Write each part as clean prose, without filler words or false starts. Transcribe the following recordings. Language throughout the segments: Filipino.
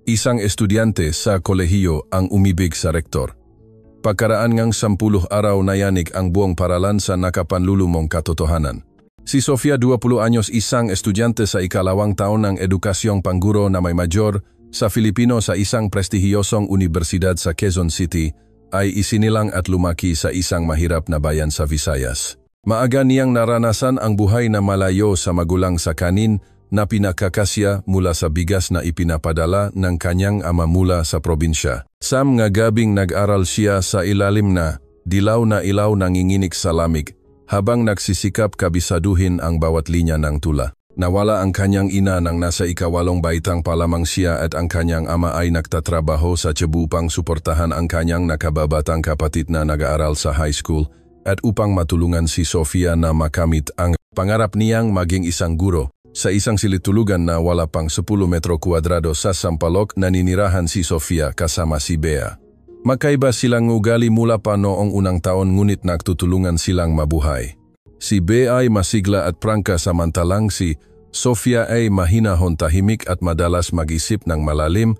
Isang estudyante sa kolehiyo ang umibig sa rektor. Pagkaraan ngang 10 araw na yanig ang buong paralan sa nakapanlulumong katotohanan. Si Sofia 20 anyos, isang estudyante sa ikalawang taon ng edukasyong pangguro na may major sa Filipino sa isang prestihiyosong universidad sa Quezon City, ay isinilang at lumaki sa isang mahirap na bayan sa Visayas. Maaga niyang naranasan ang buhay na malayo sa magulang sa kanin na pinakakasya mula sa bigas na ipinapadala ng kanyang ama mula sa probinsya. Sam nga gabing nag-aral siya sa ilalim na dilaw na ilaw nanginginig sa lamig habang nagsisikap kabisaduhin ang bawat linya ng tula. Nawala ang kanyang ina nang nasa ikawalong baitang pa lamang siya at ang kanyang ama ay nagtatrabaho sa Cebu upang suportahan ang kanyang nakababatang kapatid na nag-aaral sa high school at upang matulungan si Sofia na makamit ang pangarap niyang maging isang guro. Sa isang silid-tulugan na wala pang 10 metro kwadrado sa Sampaloc, naninirahan si Sofia kasama si Bea. Magkaiba silang ugali mula pa noong unang taon, ngunit nagtutulungan silang mabuhay. Si Bea ay masigla at prangka samantalang si Sofia ay mahinahon, tahimik at madalas mag-isip ng malalim.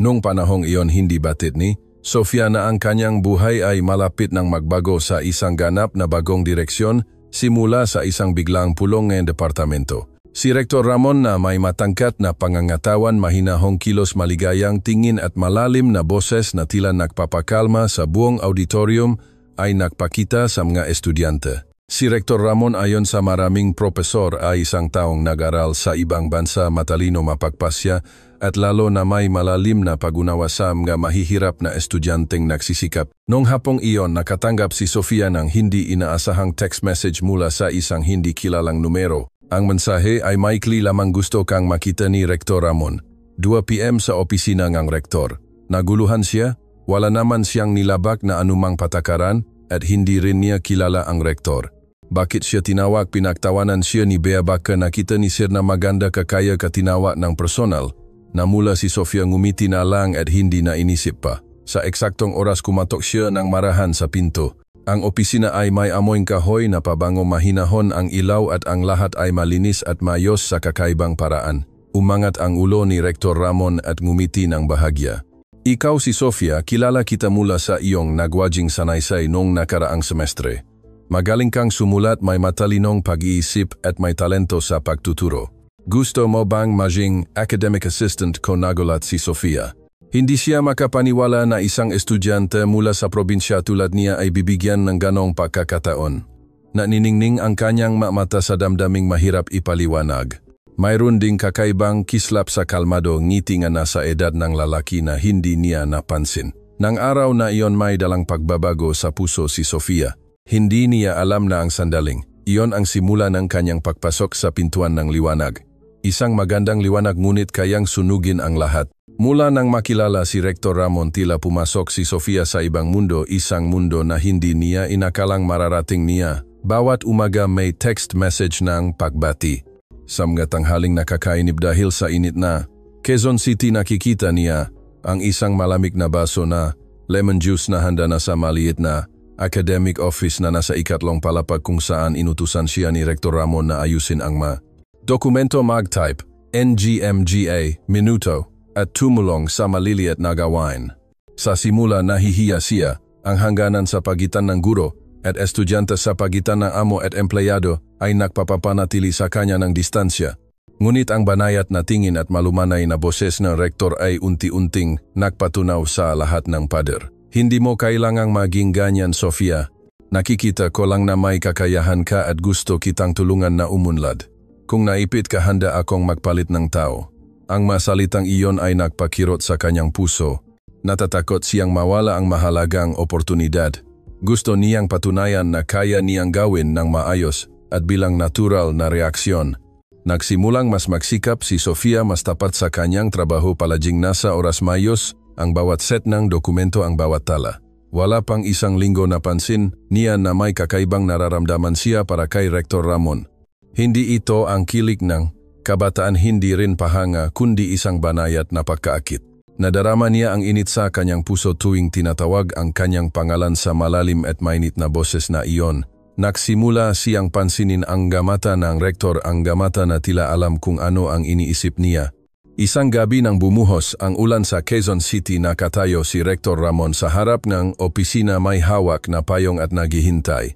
Nung panahong iyon, hindi batid ni Sofia na ang kanyang buhay ay malapit ng magbago sa isang ganap na bagong direksyon simula sa isang biglang pulong ng departamento. Si Rektor Ramon na may matangkat na pangangatawan, mahinahong kilos, maligayang tingin at malalim na boses na tila nagpapakalma sa buong auditorium ay nagpakita sa mga estudyante. Si Rektor Ramon, ayon sa maraming propesor, ay isang taong nag-aral sa ibang bansa, matalino, mapagpasya at lalo na may malalim na pag-unawa sa mga mahihirap na estudyanteng nagsisikap. Noong hapong iyon, nakatanggap si Sofia ng hindi inaasahang text message mula sa isang hindi kilalang numero. Ang mensahe ay maikli lamang: gusto kang makita ni Rektor Ramon. 2 PM sa opisina ng rektor. Naguluhan siya, wala naman siyang nilabak na anumang patakaran at hindi rin niya kilala ang rektor. Bakit siya tinawag? Pinagtawanan siya ni Bea, baka nakita ni Sir na maganda kakaya katinawag ng personal. Namula si Sofia, ngumiti na lang at hindi na inisip pa. Sa eksaktong oras kumatok siya ng marahan sa pinto. Ang opisina ay may amoy kahoy na pabango, mahinahon ang ilaw at ang lahat ay malinis at maayos sa kakaibang paraan. Umangat ang ulo ni Rektor Ramon at ngumiti ng bahagya. Ikaw si Sofia, kilala kita mula sa iyong nagwajing sanaysay noong nakaraang semestre. Magaling kang sumulat, may matalinong pag-iisip at may talento sa pagtuturo. Gusto mo bang maging academic assistant ko? Nagulat si Sofia. Hindi siya makapaniwala na isang estudyante mula sa probinsya tulad niya ay bibigyan ng ganong pagkakataon. Naniningning ang kanyang mata sa damdaming mahirap ipaliwanag. Mayroon ding kakaibang kislap sa kalmado ngiti nga nasa edad ng lalaki na hindi niya napansin. Nang araw na iyon, may dalang pagbabago sa puso si Sofia. Hindi niya alam na ang sandaling iyon ang simula ng kanyang pagpasok sa pintuan ng liwanag. Isang magandang liwanag, ngunit kayang sunugin ang lahat. Mula nang makilala si Rektor Ramon, tila pumasok si Sofia sa ibang mundo, isang mundo na hindi niya inakalang mararating niya. Bawat umaga may text message ng pagbati. Sa mga tanghaling nakakainip dahil sa init na Quezon City, nakikita niya ang isang malamig na baso na lemon juice na handa na sa maliit na academic office na nasa ikatlong palapag, kung saan inutusan siya ni Rektor Ramon na ayusin ang dokumento, mag-type, NGMGA, minuto, at tumulong sa maliliit na gawain. Sa simula, nahihiya siya. Ang hangganan sa pagitan ng guro at estudyante, sa pagitan ng amo at empleyado, ay nagpapapanatili sa kanya ng distansya. Ngunit ang banayat na tingin at malumanay na boses ng rektor ay unti-unting nagpatunaw sa lahat ng pader. Hindi mo kailangang maging ganyan, Sofia. Nakikita ko lang na may kakayahan ka at gusto kitang tulungan na umunlad. Kung naipit ka, handa akong magpalit ng tao. Ang masalitang iyon ay nagpakirot sa kanyang puso. Natatakot siyang mawala ang mahalagang oportunidad. Gusto niyang patunayan na kaya niyang gawin ng maayos at bilang natural na reaksyon. Nagsimulang mas magsikap si Sofia, mas tapat sa kanyang trabaho, palaging nasa oras, mayos ang bawat set ng dokumento, ang bawat tala. Wala pang isang linggo, napansin niya na may kakaibang nararamdaman siya para kay Rektor Ramon. Hindi ito ang kilig ng kabataan, hindi rin pahanga, kundi isang banayat na pagkaakit. Nadarama niya ang init sa kanyang puso tuwing tinatawag ang kanyang pangalan sa malalim at mainit na boses na iyon. Nagsimula siyang pansinin ang gamata ng rektor, ang gamata na tila alam kung ano ang iniisip niya. Isang gabi nang bumuhos ang ulan sa Quezon City, nakatayo si Rector Ramon sa harap ng opisina, may hawak na payong at naghihintay.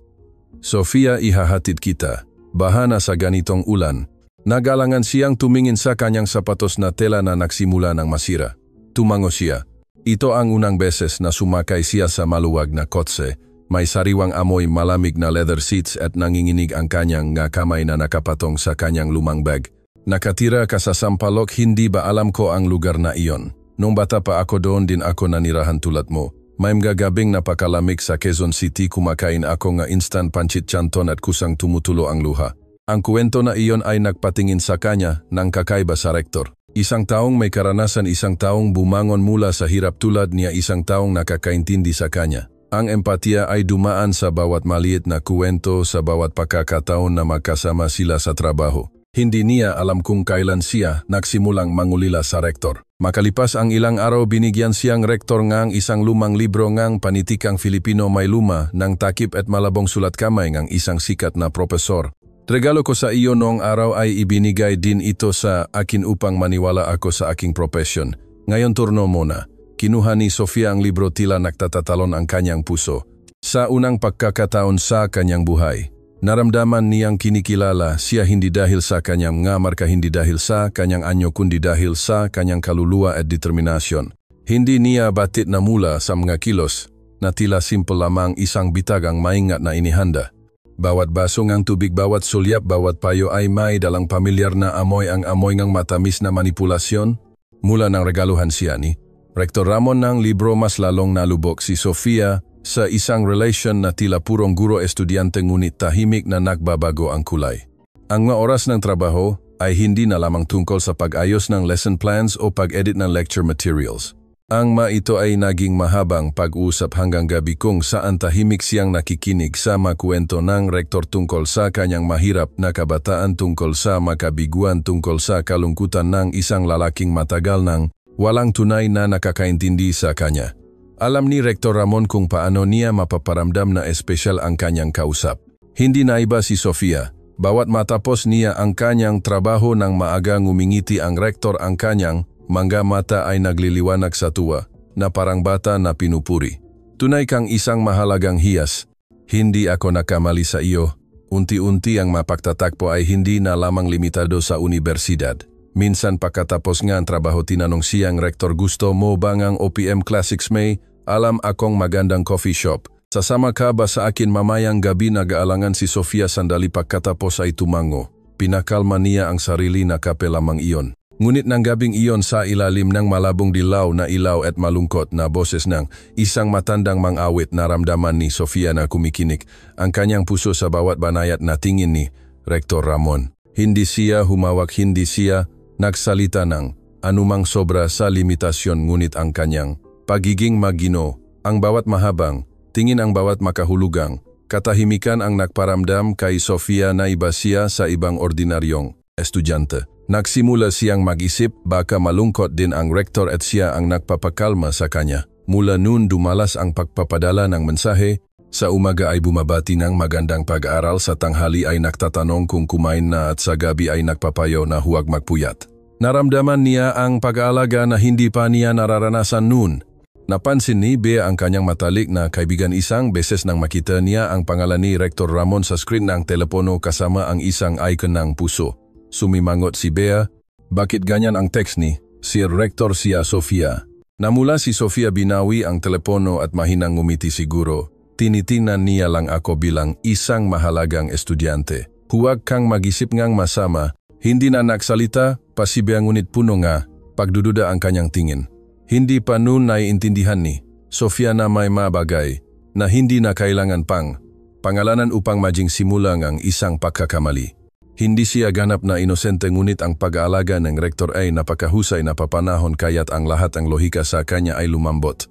Sofia, ihahatid kita. Bahana sa ganitong ulan. Nagalangan siyang tumingin sa kanyang sapatos na tela na nagsimula ng masira. Tumango siya. Ito ang unang beses na sumakay siya sa maluwag na kotse. May sariwang amoy, malamig na leather seats at nanginginig ang kanyang nga kamay na nakapatong sa kanyang lumang bag. Nakatira ka sa Sampaloc, hindi ba alam ko ang lugar na iyon? Nung bata pa ako, doon din ako nanirahan tulad mo. May mga gabing napakalamig sa Quezon City, kumakain ako nga instant pancit canton at kusang tumutulo ang luha. Ang kwento na iyon ay nagpatingin sa kanya ng kakaiba sa rektor. Isang taong may karanasan, isang taong bumangon mula sa hirap tulad niya, isang taong nakakaintindi sa kanya. Ang empatiya ay dumaan sa bawat maliit na kwento, sa bawat pagkakataon na magkasama sila sa trabaho. Hindi niya alam kung kailan siya nagsimulang mangulila sa rektor. Makalipas ang ilang araw, binigyan siyang rektor ngang isang lumang libro ngang panitikang Filipino, may luma ng takip at malabong sulat kamay ngang isang sikat na propesor. Regalo ko sa iyo noong araw ay ibinigay din ito sa akin upang maniwala ako sa aking profesyon. Ngayon turno mo na. Kinuha ni Sofia ang libro, tila nagtatatalon ang kanyang puso. Sa unang pagkakataon sa kanyang buhay, naramdaman niyang kinikilala siya, hindi dahil sa kanyang mga marka, hindi dahil sa kanyang anyo, kundi dahil sa kanyang kaluluwa at determinasyon. Hindi niya batit na mula sa mga kilos na tila simple lamang, isang bitag ang maingat na inihanda. Bawat baso ng tubig, bawat sulyap, bawat payo ay may dalang pamilyar na amoy, ang amoy ng matamis na manipulasyon. Mula ng regaluhan siya ni Rector Ramon ng libro, mas lalong nalubok si Sofia sa isang relasyon na tila purong guro-estudyante, ngunit tahimik na nagbabago ang kulay. Ang mga oras ng trabaho ay hindi na lamang tungkol sa pag-ayos ng lesson plans o pag-edit ng lecture materials. Ang ito ay naging mahabang pag-uusap hanggang gabi, kung saan tahimik siyang nakikinig sa makwento ng rektor tungkol sa kanyang mahirap na kabataan, tungkol sa makabiguan, tungkol sa kalungkutan ng isang lalaking matagal nang walang tunay na nakakaintindi sa kanya. Alam ni Rector Ramon kung paano niya mapaparamdam na espesyal ang kanyang kausap. Hindi naiba si Sofia. Bawat matapos niya ang kanyang trabaho ng maaga, ngumingiti ang rektor, ang kanyang mga mata ay nagliliwanag sa tuwa, na parang bata na pinupuri. Tunay kang isang mahalagang hiyas. Hindi ako nakamali sa iyo. Unti-unti ang mapagtatakpo ay hindi na lamang limitado sa universidad. Minsan pagkatapos nga ang trabaho, tinanong siyang rektor, gusto mo ba ngang OPM Classics? May alam akong magandang coffee shop. Sasama ka ba sa akin mamayang gabi? Nag-aalangan si Sofia, sandali pagkatapos ay tumango. Pinakalma niya ang sarili na kape lamang iyon. Ngunit ng gabing iyon, sa ilalim ng malabong dilaw na ilaw at malungkot na boses ng isang matandang mang-awit, naramdaman ni Sofia na kumikinig ang kanyang puso sa bawat banayat na tingin ni Rector Ramon. Hindi siya humawak, hindi siya nagsalita ng anumang sobra sa limitasyon, ngunit ang kanyang pagiging magino, ang bawat mahabang tingin, ang bawat makahulugang katahimikan ang nagparamdam kay Sofia na iba siya sa ibang ordinaryong estudyante. Nagsimula siyang mag-isip, baka malungkot din ang rektor at siya ang nagpapakalma sa kanya. Mula noon dumalas ang pagpapadala ng mensahe. Sa umaga ay bumabati ng magandang pag-aaral, sa tanghali ay nagtatanong kung kumain na, at sa gabi ay nagpapayo na huwag magpuyat. Naramdaman niya ang pag-aalaga na hindi pa niya nararanasan noon. Napansin ni Bea ang kanyang matalik na kaibigan. Isang beses nang makita niya ang pangalan ni Rector Ramon sa screen ng telepono kasama ang isang icon ng puso. Sumimangot si Bea. Bakit ganyan ang text ni Sir Rector? Siya Sofia. Namula si Sofia, binawi ang telepono at mahinang ngumiti. Siguro tinitingnan niya lang ako bilang isang mahalagang estudyante. Huwag kang mag-isip ngang masama. Hindi na nagsalita pa si Bea, ngunit puno nga pagdududa ang kanyang tingin. Hindi pa noon naiintindihan ni Sofia na may mabagay na hindi na kailangan pang pangalanan upang maging simula ng isang pagkakamali. Hindi siya ganap na inosente, ngunit ang pag-aalaga ng rektor ay napakahusay na papanahon, kaya't ang lahat ng lohika sa kanya ay lumambot.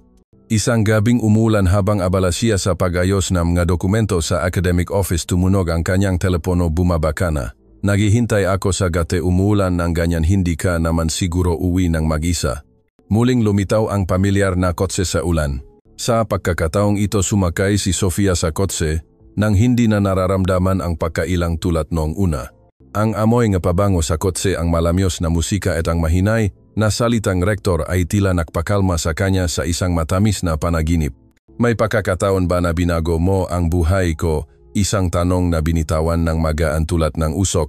Isang gabing umulan habang abala siya sa pag-ayos ng mga dokumento sa academic office, tumunog ang kanyang telepono. Bumaba ka na. Naghihintay ako sa gate. Umulan ng ganyan, hindi ka naman siguro uwi ng mag-isa. Muling lumitaw ang pamilyar na kotse sa ulan. Sa pagkakataong ito, sumakay si Sofia sa kotse nang hindi na nararamdaman ang pagkailang tulad noong una. Ang amoy nga pabango sa kotse, ang malamyos na musika at ang mahinay na salitang rektor ay tila nakpakalma sa kanya sa isang matamis na panaginip. May pagkakataon ba na binago mo ang buhay ko? Isang tanong na binitawan ng magaan tulad ng usok.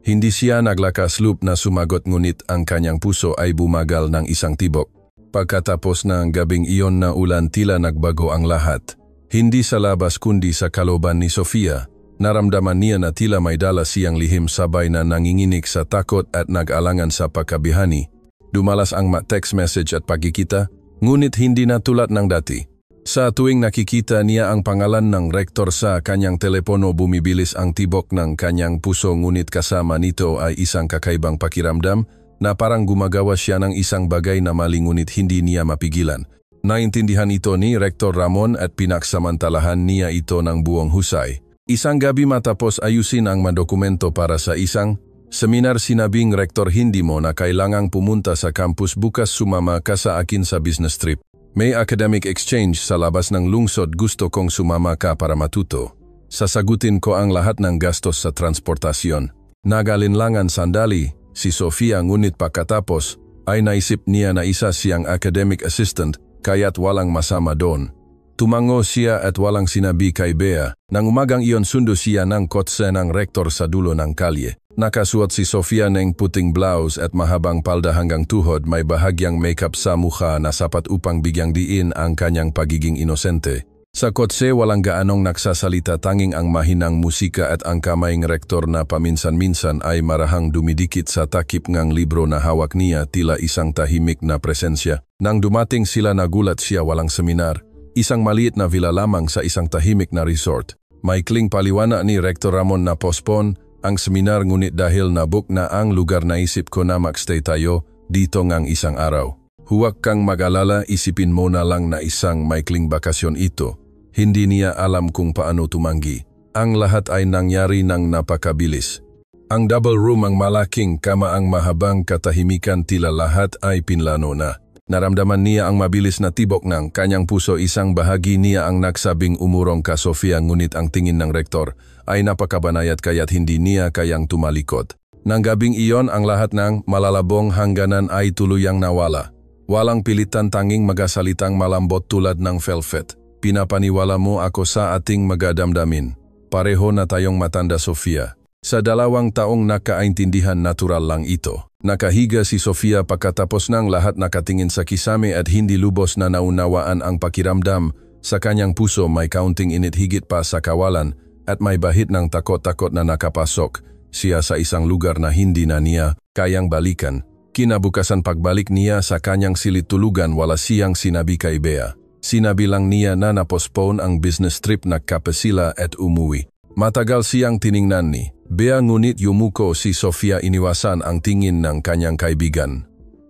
Hindi siya naglakas loob na sumagot, ngunit ang kanyang puso ay bumagal ng isang tibok. Pagkatapos ng gabing iyon na ulan, tila nagbago ang lahat. Hindi sa labas kundi sa kalooban ni Sofia. Naramdaman niya na tila may dala siyang lihim, sabay na nanginginig sa takot at nag-alangan sa pagkabihani. Dumalas ang text message at pagkikita, ngunit hindi na tulad ng dati. Sa tuwing nakikita niya ang pangalan ng rektor sa kanyang telepono, bumibilis ang tibok ng kanyang puso, ngunit kasama nito ay isang kakaibang pakiramdam na parang gumagawa siya ng isang bagay na mali, ngunit hindi niya mapigilan. Naintindihan ito ni Rektor Ramon at pinaksamantalahan niya ito ng buong husay. Isang gabi matapos ayusin ang dokumento para sa isang seminar, sinabing rektor, hindi mo na kailangang pumunta sa campus bukas, sumama ka sa akin sa business trip. May academic exchange sa labas ng lungsod, gusto kong sumama ka para matuto. Sasagutin ko ang lahat ng gastos sa transportasyon. Nagalinlangan sandali si Sofia, ngunit pagkatapos ay naisip niya na isa siyang academic assistant, kaya't walang masama doon. Tumango siya at walang sinabi kay Bea. Nang umagang iyon, sundo siya ng kotse ng rektor sa dulo ng kalye. Nakasuot si Sofia ng puting blouse at mahabang palda hanggang tuhod, may bahagyang makeup sa mukha na sapat upang bigyang diin ang kanyang pagiging inosente. Sa kotse walang gaanong nagsasalita, tanging ang mahinang musika at ang kamay ng rektor na paminsan-minsan ay marahang dumidikit sa takip ng libro na hawak niya, tila isang tahimik na presensya. Nang dumating sila, nagulat siya, walang seminar. Isang maliit na villa lamang sa isang tahimik na resort. Maikling paliwanag ni Rektor Ramon na postpone ang seminar, ngunit dahil nabook na ang lugar, naisip ko na magstay tayo dito ngang isang araw. Huwag kang mag-alala, isipin mo na lang na isang maikling bakasyon ito. Hindi niya alam kung paano tumanggi. Ang lahat ay nangyari ng napakabilis. Ang double room, ang malaking kama, ang mahabang katahimikan, tila lahat ay pinlano na. Naramdaman niya ang mabilis na tibok ng kanyang puso. Isang bahagi niya ang nagsabing umurong ka, Sofia, ngunit ang tingin ng rektor ay napakabanayad, kaya't hindi niya kayang tumalikod. Nang gabing iyon, ang lahat ng malalabong hangganan ay tuluyang nawala. Walang pilitan, tanging magasalitang malambot tulad ng velvet. Pinapaniwala mo ako sa ating magadamdamin. Pareho na tayong matanda, Sofia. Sa 2 taong nakaintindihan, natural lang ito. Nakahiga si Sofia pagkatapos ng lahat, nakatingin sa kisame at hindi lubos na naunawaan ang pakiramdam. Sa kanyang puso may kaunting init higit pa sa kawalan at may bahid ng takot-takot na nakapasok siya sa isang lugar na hindi na niya kayang balikan. Kinabukasan, pagbalik niya sa kanyang silid tulugan, wala siyang sinabi kay Bea. Sinabi lang niya na na-postpone ang business trip, nagkape sila at umuwi. Matagal siyang tiningnan ni Bea, ngunit yumuko si Sofia, iniwasan ang tingin ng kanyang kaibigan.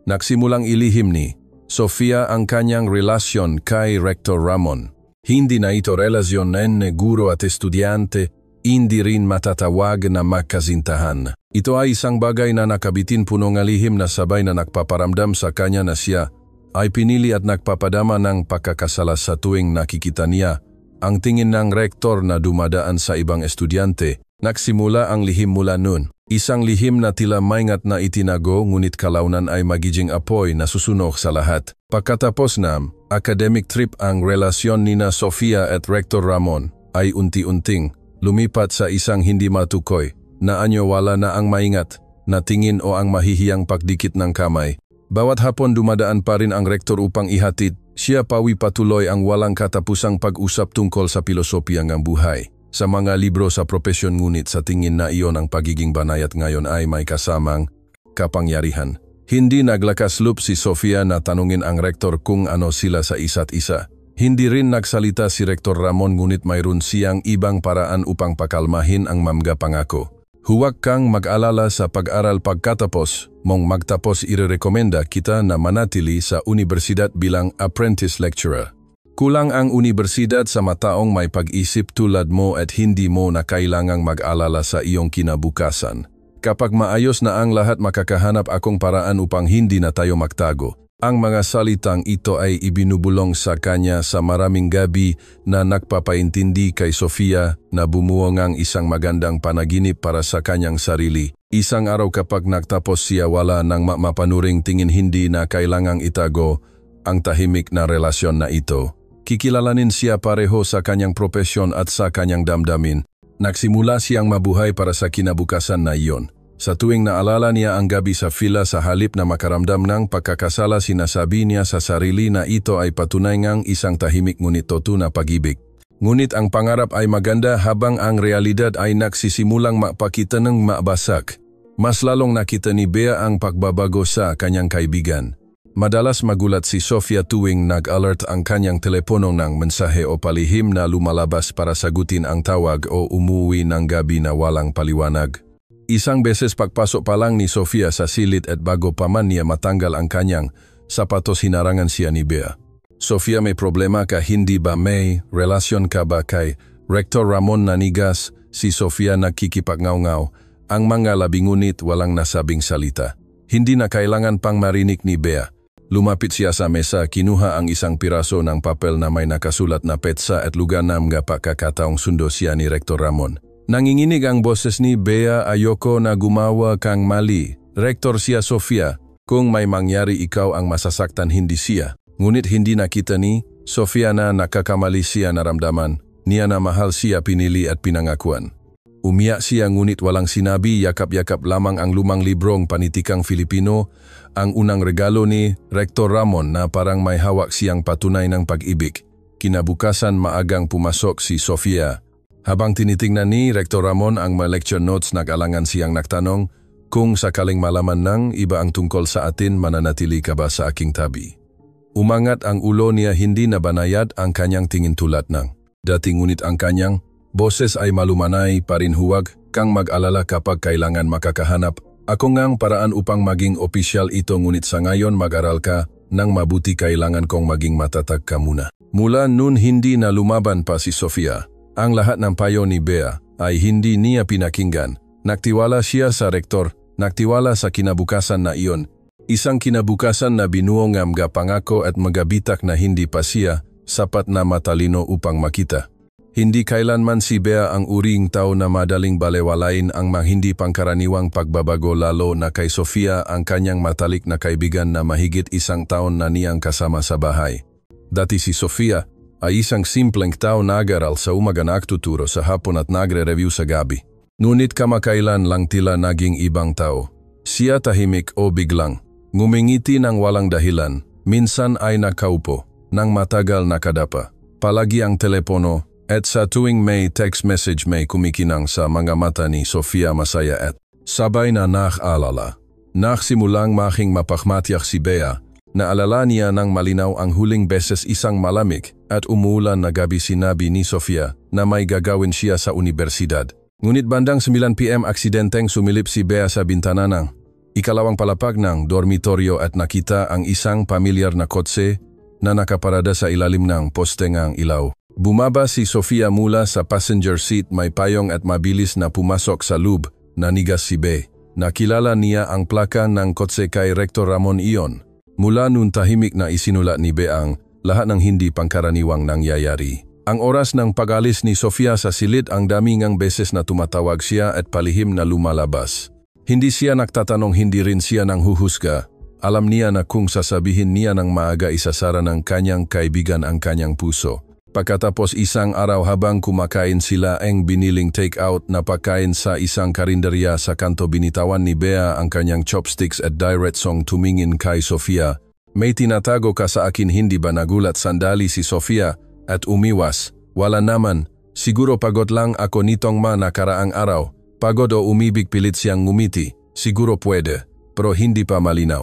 Nagsimulang ilihim ni Sofia ang kanyang relasyon kay Rektor Ramon. Hindi na ito relasyon ng guro at estudyante, hindi rin matatawag na magkasintahan. Ito ay isang bagay na nakabitin, puno ng lihim na sabay na nagpaparamdam sa kanya na siya ay pinili at nagpapadama ng pagkakasala sa tuwing nakikita niya ang tingin ng rektor na dumadaan sa ibang estudyante. Nagsimula ang lihim mula noon. Isang lihim na tila maingat na itinago, ngunit kalaunan ay magiging apoy na susunog sa lahat. Pagkatapos ng academic trip, ang relasyon nina Sofia at Rektor Ramon ay unti-unting lumipat sa isang hindi matukoy na anyo. Wala na ang maingat na tingin o ang mahihiyang pagdikit ng kamay. Bawat hapon dumadaan pa rin ang rektor upang ihatid siya pawi, patuloy ang walang katapusang pag-usap tungkol sa pilosopiya ng buhay. Sa mga libro sa propesyon, ngunit sa tingin na iyon ang pagiging banayat ngayon ay may kasamang kapangyarihan. Hindi naglakas loob si Sofia na tanungin ang rektor kung ano sila sa isa't isa. Hindi rin nagsalita si Rektor Ramon, ngunit mayroon siyang ibang paraan upang pakalmahin ang mga pangako. Huwag kang mag-alala, sa pag-aral pagkatapos mong magtapos, irerekomenda kita na manatili sa universidad bilang apprentice lecturer. Kulang ang universidad sa mataong may pag-isip tulad mo at hindi mo na kailangang mag-alala sa iyong kinabukasan. Kapag maayos na ang lahat, makakahanap akong paraan upang hindi na tayo magtago. Ang mga salitang ito ay ibinubulong sa kanya sa maraming gabi na nagpapaintindi kay Sofia na bumuo ngang isang magandang panaginip para sa kanyang sarili. Isang araw kapag nagtapos siya wala nang mapanuring tingin hindi na kailangang itago ang tahimik na relasyon na ito. Kikilalanin siya pareho sa kanyang propesyon at sa kanyang damdamin. Nagsimula siyang mabuhay para sa kinabukasan na iyon. Sa tuwing naalala niya ang gabi sa fila sa halip na makaramdam ng pagkakasala sinasabi niya sa sarili na ito ay patunay ngang isang tahimik ngunit totoo na pag-ibig. Ngunit ang pangarap ay maganda habang ang realidad ay nagsisimulang mapakita ng mabasag. Mas lalong nakita ni Bea ang pagbabago sa kanyang kaibigan. Madalas magulat si Sofia tuwing nag-alert ang kanyang telepono ng mensahe o palihim na lumalabas para sagutin ang tawag o umuwi ng gabi na walang paliwanag. Isang beses pagpasok pa lang ni Sofia sa silid at bago pa man niya matanggal ang kanyang sapatos hinarangan siya ni Bea. Sofia, may problema ka, hindi ba may relasyon ka ba kay Rector Ramon Nanigas? Si Sofia nagkikipag-ngaw-ngaw, ang mga labingunit walang nasabing salita. Hindi na kailangan pang marinig ni Bea. Lumapit siya sa mesa, kinuha ang isang piraso ng papel na may nakasulat na petsa at lugar na mga pagkakataong sundo siya ni Rector Ramon. Nanginginig ang boses ni Bea, ayoko na gumawa kang mali. Rektor siya Sofia, kung may mangyari ikaw ang masasaktan hindi siya. Ngunit hindi nakita ni Sofia na nakakamali siya naramdaman. Niya na mahal siya pinili at pinangakuan. Umiyak siya ngunit walang sinabi, yakap-yakap lamang ang lumang librong panitikang Filipino, ang unang regalo ni Rector Ramon na parang may hawak siyang patunay ng pag-ibig. Kinabukasan maagang pumasok si Sofia. Habang tinitingnan ni Rector Ramon ang mga lecture notes, nag-alangan siyang nagtanong, kung sakaling malaman ng iba ang tungkol sa atin, mananatili ka ba sa aking tabi? Umangat ang ulo niya, hindi na banayad ang kanyang tingin tulad ng dati, ngunit ang kanyang boses ay malumanay pa rin. Huwag kang mag-alala kapag kailangan makakahanap. Ako ngang paraan upang maging opisyal ito, ngunit sa ngayon mag-aral ka ng mabuti, kailangan kong maging matatag ka muna. Mula noon hindi na lumaban pa si Sofia. Ang lahat ng payo ni Bea ay hindi niya pinakinggan. Nagtiwala siya sa rektor, nagtiwala sa kinabukasan na iyon. Isang kinabukasan na binuo ng mga pangako at mga bitak na hindi pa siya sapat na matalino upang makita. Hindi kailanman si Bea ang uring tao na madaling balewalain ang mga hindi pangkaraniwang pagbabago, lalo na kay Sofia, ang kanyang matalik na kaibigan na mahigit isang taon na niyang kasama sa bahay. Dati si Sofia ay isang simpleng tao, nag-aral sa umaga, nagtuturo sa hapon at nagre-review sa gabi. Ngunit kamakailan lang tila naging ibang tao. Siya tahimik o biglang ngumingiti ng walang dahilan, minsan ay nakaupo nang matagal nakadapa. Palagi ang telepono at sa tuwing may text message may kumikinang sa mga mata ni Sofia, masaya at sabay na nakaalala. Nagsimulang making mapakmatyak si Bea. Naalala niya ng malinaw ang huling beses isang malamig at umuulan na gabi sinabi ni Sofia na may gagawin siya sa universidad. Ngunit bandang 9 PM aksidenteng sumilip si Bea sa bintana ng ikalawang palapag ng dormitoryo at nakita ang isang pamilyar na kotse na nakaparada sa ilalim ng postengang ilaw. Bumaba si Sofia mula sa passenger seat, may payong at mabilis na pumasok sa loob. Nanigas si Bea. Nakilala niya ang plaka ng kotse kay Rector Ramon iyon. Mula noon tahimik na isinulat ni Bea ang lahat ng hindi pangkaraniwang nangyayari. Ang oras ng pag-alis ni Sofia sa silid, ang dami ngang beses na tumatawag siya at palihim na lumalabas. Hindi siya nagtatanong, hindi rin siya nang huhusga. Alam niya na kung sasabihin niya ng maaga, isasara ng kanyang kaibigan ang kanyang puso. Pagkatapos isang araw habang kumakain sila ang biniling take-out na pagkain sa isang karinderya sa kanto, binitawan ni Bea ang kanyang chopsticks at diretsong tumingin kay Sofia. May tinatago ka sa akin, hindi ba? Nagulat sandali si Sofia at umiwas. Wala naman, siguro pagod lang ako nitong nakaraang araw. Pagod o umibig? Pilit siyang ngumiti. Siguro pwede, pero hindi pa malinaw.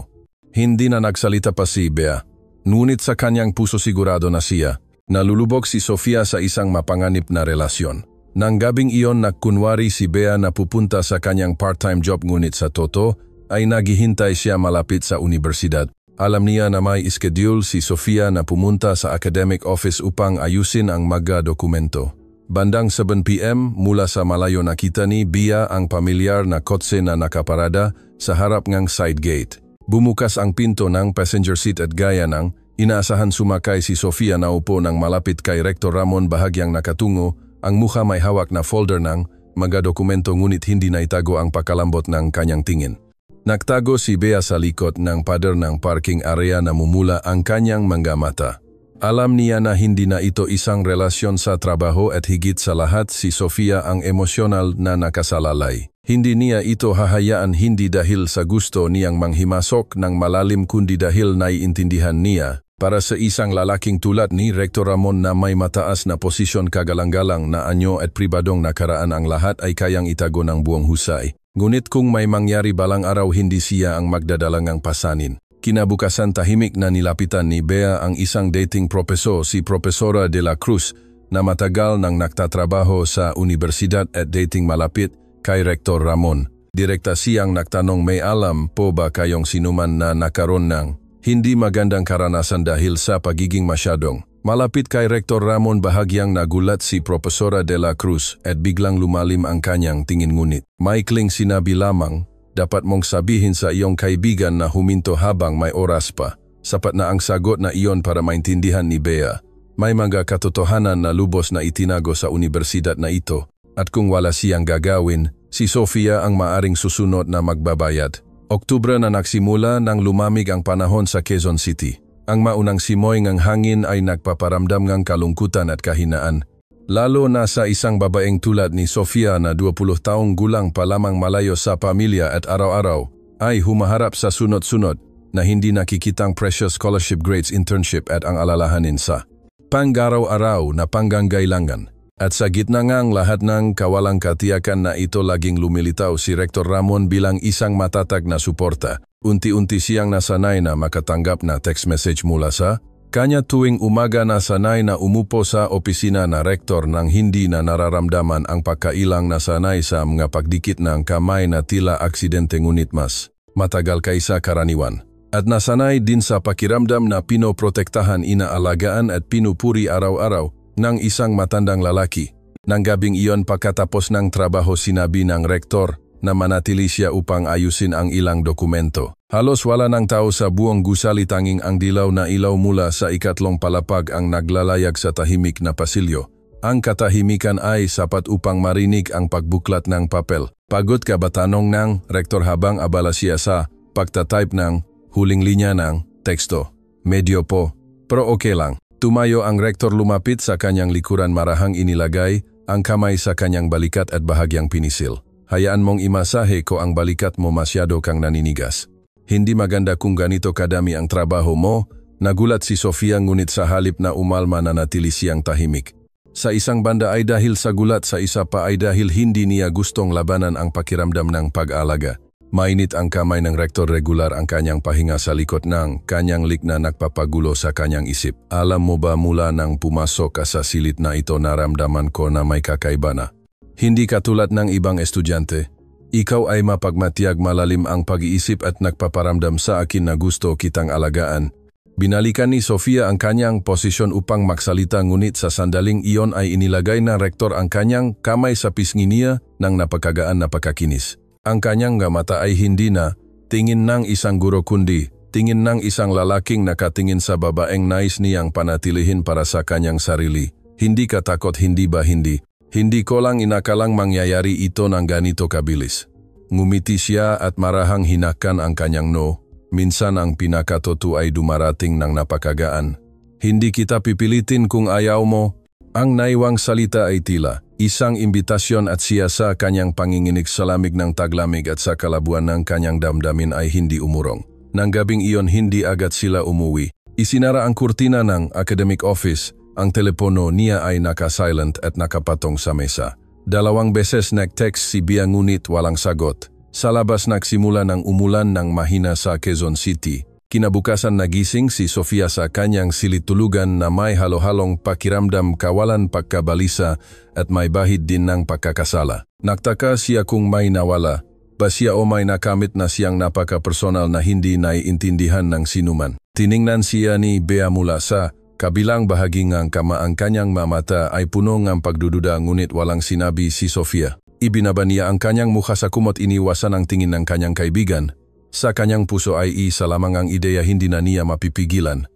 Hindi na nagsalita pa si Bea. Ngunit sa kanyang puso sigurado na siya. Nalulubog si Sofia sa isang mapanganib na relasyon. Nang gabing iyon, nagkunwari si Bea na pupunta sa kanyang part-time job, ngunit sa totoo ay naghihintay siya malapit sa universidad. Alam niya na may schedule si Sofia na pumunta sa academic office upang ayusin ang mga dokumento. Bandang 7 PM mula sa malayo nakita ni Bea ang pamilyar na kotse na nakaparada sa harap ng side gate. Bumukas ang pinto ng passenger seat at gaya ng inaasahan sumakay si Sofia na upo ng malapit kay Rector Ramon bahagyang nakatungo, ang mukha may hawak na folder ng mga dokumento ngunit hindi na itago ang pakalambot ng kanyang tingin. Nagtago si Bea sa likod ng pader ng parking area na mumula ang kanyang mga mata. Alam niya na hindi na ito isang relasyon sa trabaho at higit sa lahat si Sofia ang emosyonal na nakasalalay. Hindi niya ito hahayaan hindi dahil sa gusto niyang manghimasok ng malalim kundi dahil naiintindihan niya. Para sa isang lalaking tulad ni Rector Ramon na may mataas na posisyon kagalang-galang na anyo at pribadong nakaraan ang lahat ay kayang itago ng buong husay. Ngunit kung may mangyari balang araw hindi siya ang magdadalangang pasanin. Kinabukasan tahimik na nilapitan ni Bea ang isang dating profesor si Profesora de la Cruz na matagal nang nagtatrabaho sa universidad at dating malapit kay Rector Ramon. Direkta siyang nagtanong may alam po ba kayong sinuman na nakaroon ng hindi magandang karanasan dahil sa pagiging masyadong malapit kay Rector Ramon. Bahagyang nagulat si Profesora de la Cruz at biglang lumalim ang kanyang tingin ngunit maikling sinabi lamang, dapat mong sabihin sa iyong kaibigan na huminto habang may oras pa. Sapat na ang sagot na iyon para maintindihan ni Bea. May mga katotohanan na lubos na itinago sa universidad na ito at kung wala siyang gagawin, si Sofia ang maaring susunod na magbabayad. Oktubre na nagsimula nang lumamig ang panahon sa Quezon City. Ang maunang simoy ng hangin ay nagpaparamdam ng kalungkutan at kahinaan. Lalo na sa isang babaeng tulad ni Sofia na 20 taong gulang pa lamang malayo sa pamilya at araw-araw ay humaharap sa sunod-sunod na hindi nakikitang precious scholarship grades internship at ang alalahanin sa pang-araw-araw na panggangailangan. At sa gitna ng lahat ng kawalang katiyakan na ito laging lumilitaw si Rector Ramon bilang isang matatag na suporta. Unti-unti siyang nasanay na makatanggap na text message mula sa kanya tuwing umaga. Nasanay na umupo sa opisina na rektor nang hindi na nararamdaman ang pagkailang nasanay sa mga pagdikit ng kamay na tila aksidente ngunit mas matagal kaysa karaniwan. At nasanay din sa pakiramdam na pinoprotektahan, inaalagaan at pinupuri araw-araw ng isang matandang lalaki. Nang gabing iyon pagkatapos ng trabaho sinabi ng rektor na manatili siya upang ayusin ang ilang dokumento. Halos wala ng tao sa buong gusali, tanging ang dilaw na ilaw mula sa ikatlong palapag ang naglalayag sa tahimik na pasilyo. Ang katahimikan ay sapat upang marinig ang pagbuklat ng papel. Pagod ka ba, tanong ng rektor habang abala siya sa pagtatype ng huling linya ng teksto. Medyo po, pero okay lang. Tumayo ang rektor, lumapit sa kanyang likuran, marahang inilagay ang kamay sa kanyang balikat at bahagyang pinisil. Hayaan mong imasahe ko ang balikat mo, masyado kang naninigas. Hindi maganda kung ganito kadami ang trabaho mo. Nagulat si Sofia ngunit sa halip na umalma nanatili siyang tahimik. Sa isang banda ay dahil sa gulat, sa isa pa ay dahil hindi niya gustong labanan ang pakiramdam ng pag-alaga. Mainit ang kamay ng rektor, regular ang kanyang pahinga sa likod ng kanyang lik na nagpapagulo sa kanyang isip. Alam mo ba, mula nang pumasok ka sa silid na ito naramdaman ko na may kakaiba na. Hindi katulad ng ibang estudyante. Ikaw ay mapagmatiyag, malalim ang pag-iisip at nagpaparamdam sa akin na gusto kitang alagaan. Binalikan ni Sofia ang kanyang posisyon upang magsalita ngunit sa sandaling iyon ay inilagay ng rektor ang kanyang kamay sa pisngi niya ng napakagaan na pagkakinis. Ang kanyang mata ay hindi na tingin ng isang guro kundi tingin ng isang lalaking nakatingin sa babaeng nais niyang panatilihin para sa kanyang sarili. Hindi ka takot, hindi ba hindi? Hindi ko lang inakalang mangyayari ito ng ganito kabilis. Ngumiti siya at marahang hinakan ang kanyang no. Minsan ang pinakatoto ay dumarating ng napakagaan. Hindi kita pipilitin kung ayaw mo. Ang naiwang salita ay tila isang imbitasyon at siya sa kanyang panginginig sa lamig ng taglamig at sa kalabuan ng kanyang damdamin ay hindi umurong. Nang gabing iyon hindi agad sila umuwi. Isinara ang kurtina ng academic office. Ang telepono niya ay naka-silent at nakapatong sa mesa. 2 beses nag-text si Bea ngunit walang sagot. Sa labas nagsimula ng umulan ng mahina sa Quezon City. Kinabukasan nagising si Sofia sa kanyang silid-tulugan na may halo-halong pakiramdam, kawalan, pagkabalisa at may bahid din ng pagkakasala. Nagtaka siya kung may nawala ba siya o may nakamit na siyang napaka-personal na hindi naiintindihan ng sinuman. Tiningnan siya ni Bea mula sa kabilang bahagi ng kama. Ang kanyang mamata ay puno ng pagdududa ngunit walang sinabi si Sofia. Ibinaba niya ang kanyang mukha sa kumot, iniwasan ang tingin ng kanyang kaibigan. Sa kanyang puso ay isa lamang ang ideya hindi na niya mapipigilan.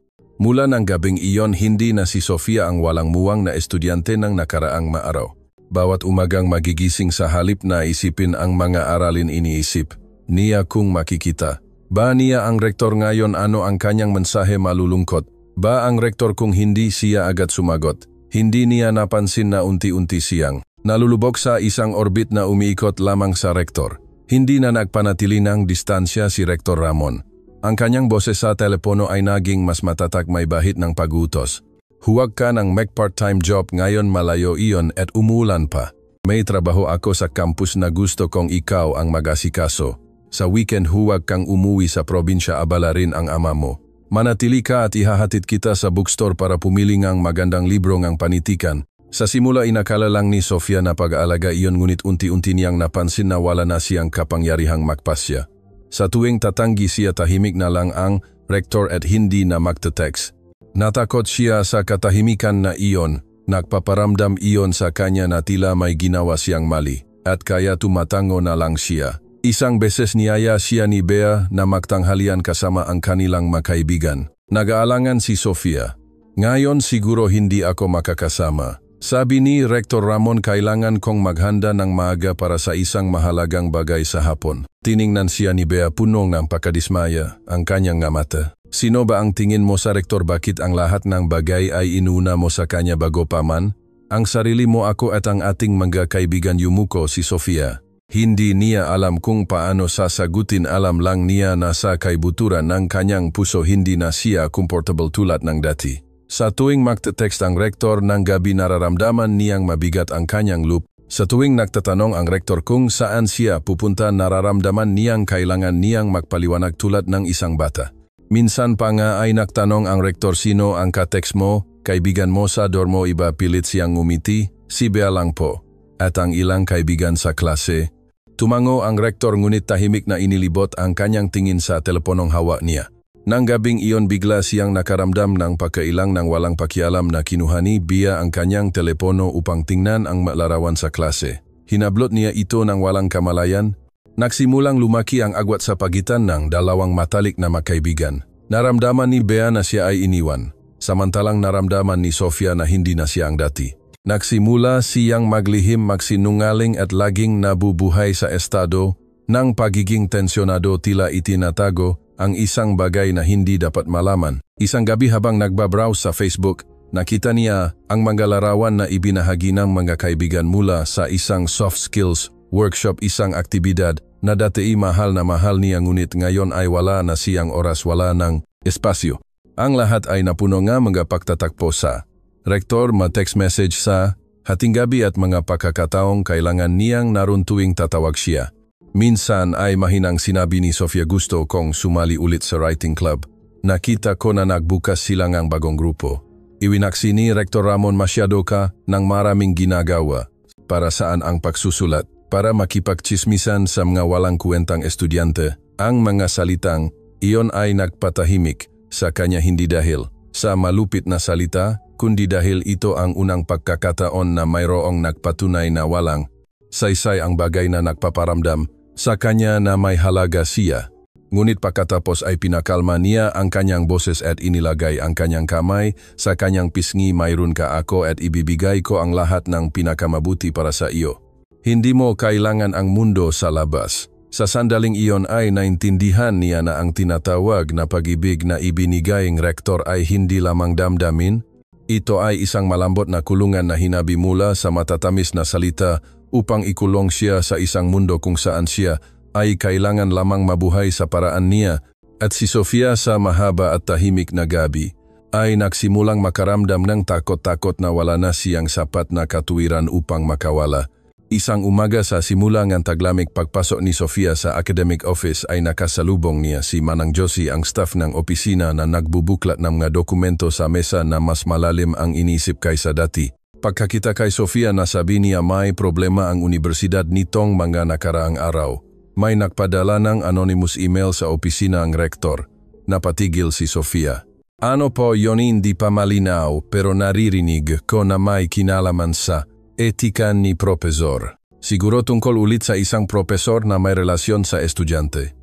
Mula ng gabing iyon hindi na si Sofia ang walang muwang na estudyante ng nakaraang maaraw. Bawat umagang magigising sa halip na isipin ang mga aralin iniisip niya kung makikita. Ba niya ang rektor ngayon ano ang kanyang mensahe malulungkot? Ba ang rektor kung hindi siya agad sumagot? Hindi niya napansin na unti-unti siyang nalulubog sa isang orbit na umiikot lamang sa rektor. Hindi na nagpanatili ng distansya si Rektor Ramon. Ang kanyang boses sa telepono ay naging mas matatak may bahid ng pagutos. Huwag ka nang make part-time job ngayon malayo iyon at umulan pa. May trabaho ako sa campus na gusto kong ikaw ang mag-asikaso. Sa weekend huwag kang umuwi sa probinsya abala rin ang ama mo. Manatili ka at ihahatid kita sa bookstore para pumili ng magandang libro ng panitikan. Sa simula inakala lang ni Sofia na pag-aalaga iyon ngunit unti-unti niyang napansin na wala na siyang kapangyarihang magpasya. Sa tuwing tatanggi siya tahimik na lang ang rektor at hindi na magte-text. Natakot siya sa katahimikan na iyon, nagpaparamdam iyon sa kanya na tila may ginawa siyang mali, at kaya tumatango na lang siya. Isang beses niyaya siya ni Bea na magtanghalian kasama ang kanilang makaibigan. Nag-aalangan si Sofia. Ngayon siguro hindi ako makakasama. Sabi ni Rektor Ramon kailangan kong maghanda ng maaga para sa isang mahalagang bagay sa hapon. Tiningnan siya ni Bea punong ng pakadismaya ang kanyang mata. Sino ba ang tingin mo sa rektor bakit ang lahat ng bagay ay inuna mo sa kanya bago pa man? Ang sarili mo ako at ang ating mga kaibigan Yumuko si Sofia. Hindi niya alam kung paano sasagutin alam lang niya na sa kaibuturan ng kanyang puso hindi na siya comfortable tulad ng dati. Sa tuwing magte-text ang rektor ng gabi nararamdaman niyang mabigat ang kanyang loop. Sa tuwing nagtatanong ang rektor kung saan siya pupunta nararamdaman niyang kailangan niyang magpaliwanag tulad ng isang bata. Minsan pa nga ay nagtanong ang rektor sino ang ka-text mo, kaibigan mo sa dormo iba pilit siyang ngumiti, si Bea lang po. At ang ilang kaibigan sa klase. Tumango ang rektor ngunit tahimik na inilibot ang kanyang tingin sa teleponong hawak niya. Nang gabing iyon bigla siyang nakaramdam ng pagkailang ng walang pakialam na kinuha ni Bea ang kanyang telepono upang tingnan ang larawan sa klase. Hinablot niya ito ng walang kamalayan. Nagsimulang lumaki ang agwat sa pagitan ng dalawang matalik na magkaibigan. Naramdaman ni Bea na siya ay iniwan, samantalang naramdaman ni Sofia na hindi na siya ang dati. Nagsimula siyang maglihim magsinungaling at laging nabubuhay sa estado ng pagiging tensyonado tila itinatago ang isang bagay na hindi dapat malaman. Isang gabi habang nagbabrowse sa Facebook, nakita niya ang mga larawan na ibinahagi ng mga kaibigan mula sa isang soft skills workshop isang aktibidad na dati mahal na mahal niya ngunit ngayon ay wala na siyang oras wala ng espasyo. Ang lahat ay napuno nga mga pagtatakpo sa rektor ma-text message sa hating gabi at mga pagkakataong kailangan niyang naroon tuwing tatawag siya. Minsan ay mahinang sinabi ni Sofia gusto kong sumali ulit sa writing club. Nakita ko na nagbukas sila ng bagong grupo. Iwinaksi ni Rektor Ramon masyado ka ng maraming ginagawa para saan ang pagsusulat para makipagchismisan sa mga walang kwentang estudyante. Ang mga salitang iyon ay nagpatahimik sa kanya hindi dahil sa malupit na salita kundi dahil ito ang unang pagkakataon na mayroong nagpatunay na walang saysay ang bagay na nagpaparamdam sa kanya na may halaga siya. Ngunit pagkatapos ay pinakalma niya ang kanyang boses at inilagay ang kanyang kamay sa kanyang pisngi mayroon ka ako at ibibigay ko ang lahat ng pinakamabuti para sa iyo. Hindi mo kailangan ang mundo sa labas. Sa sandaling iyon ay naintindihan niya na ang tinatawag na pag-ibig na ibinigay ng rektor ay hindi lamang damdamin. Ito ay isang malambot na kulungan na hinabi mula sa matatamis na salita upang ikulong siya sa isang mundo kung saan siya ay kailangan lamang mabuhay sa paraan niya. At si Sofia sa mahaba at tahimik na gabi ay nagsimulang makaramdam ng takot-takot na wala na siyang sapat na katuwiran upang makawala. Isang umaga sa simula ng taglamig pagpasok ni Sofia sa academic office ay nakasalubong niya si Manang Josie ang staff ng opisina na nagbubuklat ng mga dokumento sa mesa na mas malalim ang inisip kaysa dati. Pagkakita kay Sofia nasabi niya may problema ang universidad nitong mga nakaraang araw. May nagpadala ng anonymous email sa opisina ang rektor. Napatigil si Sofia. Ano po yun hindi pa malinaw pero naririnig ko na may kinalaman sa etika ni propesor. Siguro tungkol ulit sa isang propesor na may relasyon sa estudyante.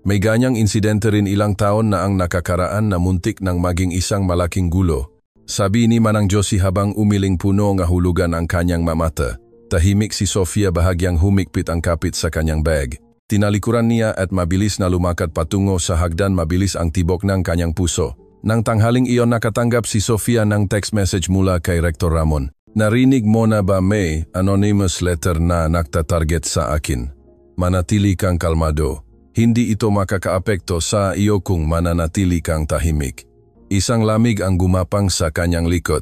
May ganyang insidente rin ilang taon na ang nakakaraan na muntik ng maging isang malaking gulo. Sabi ni Manang Josie habang umiling puno nga hulugan ang kanyang mamata. Tahimik si Sofia bahagyang humikpit ang kapit sa kanyang bag. Tinalikuran niya at mabilis na lumakad patungo sa hagdan, mabilis ang tibok ng kanyang puso. Nang tanghaling iyon nakatanggap si Sofia ng text message mula kay Rector Ramon. Narinig mo na ba may anonymous letter na nagtatarget sa akin? Manatili kang kalmado. Hindi ito makakaapekto sa iyo kung mananatili kang tahimik. Isang lamig ang gumapang sa kanyang likod.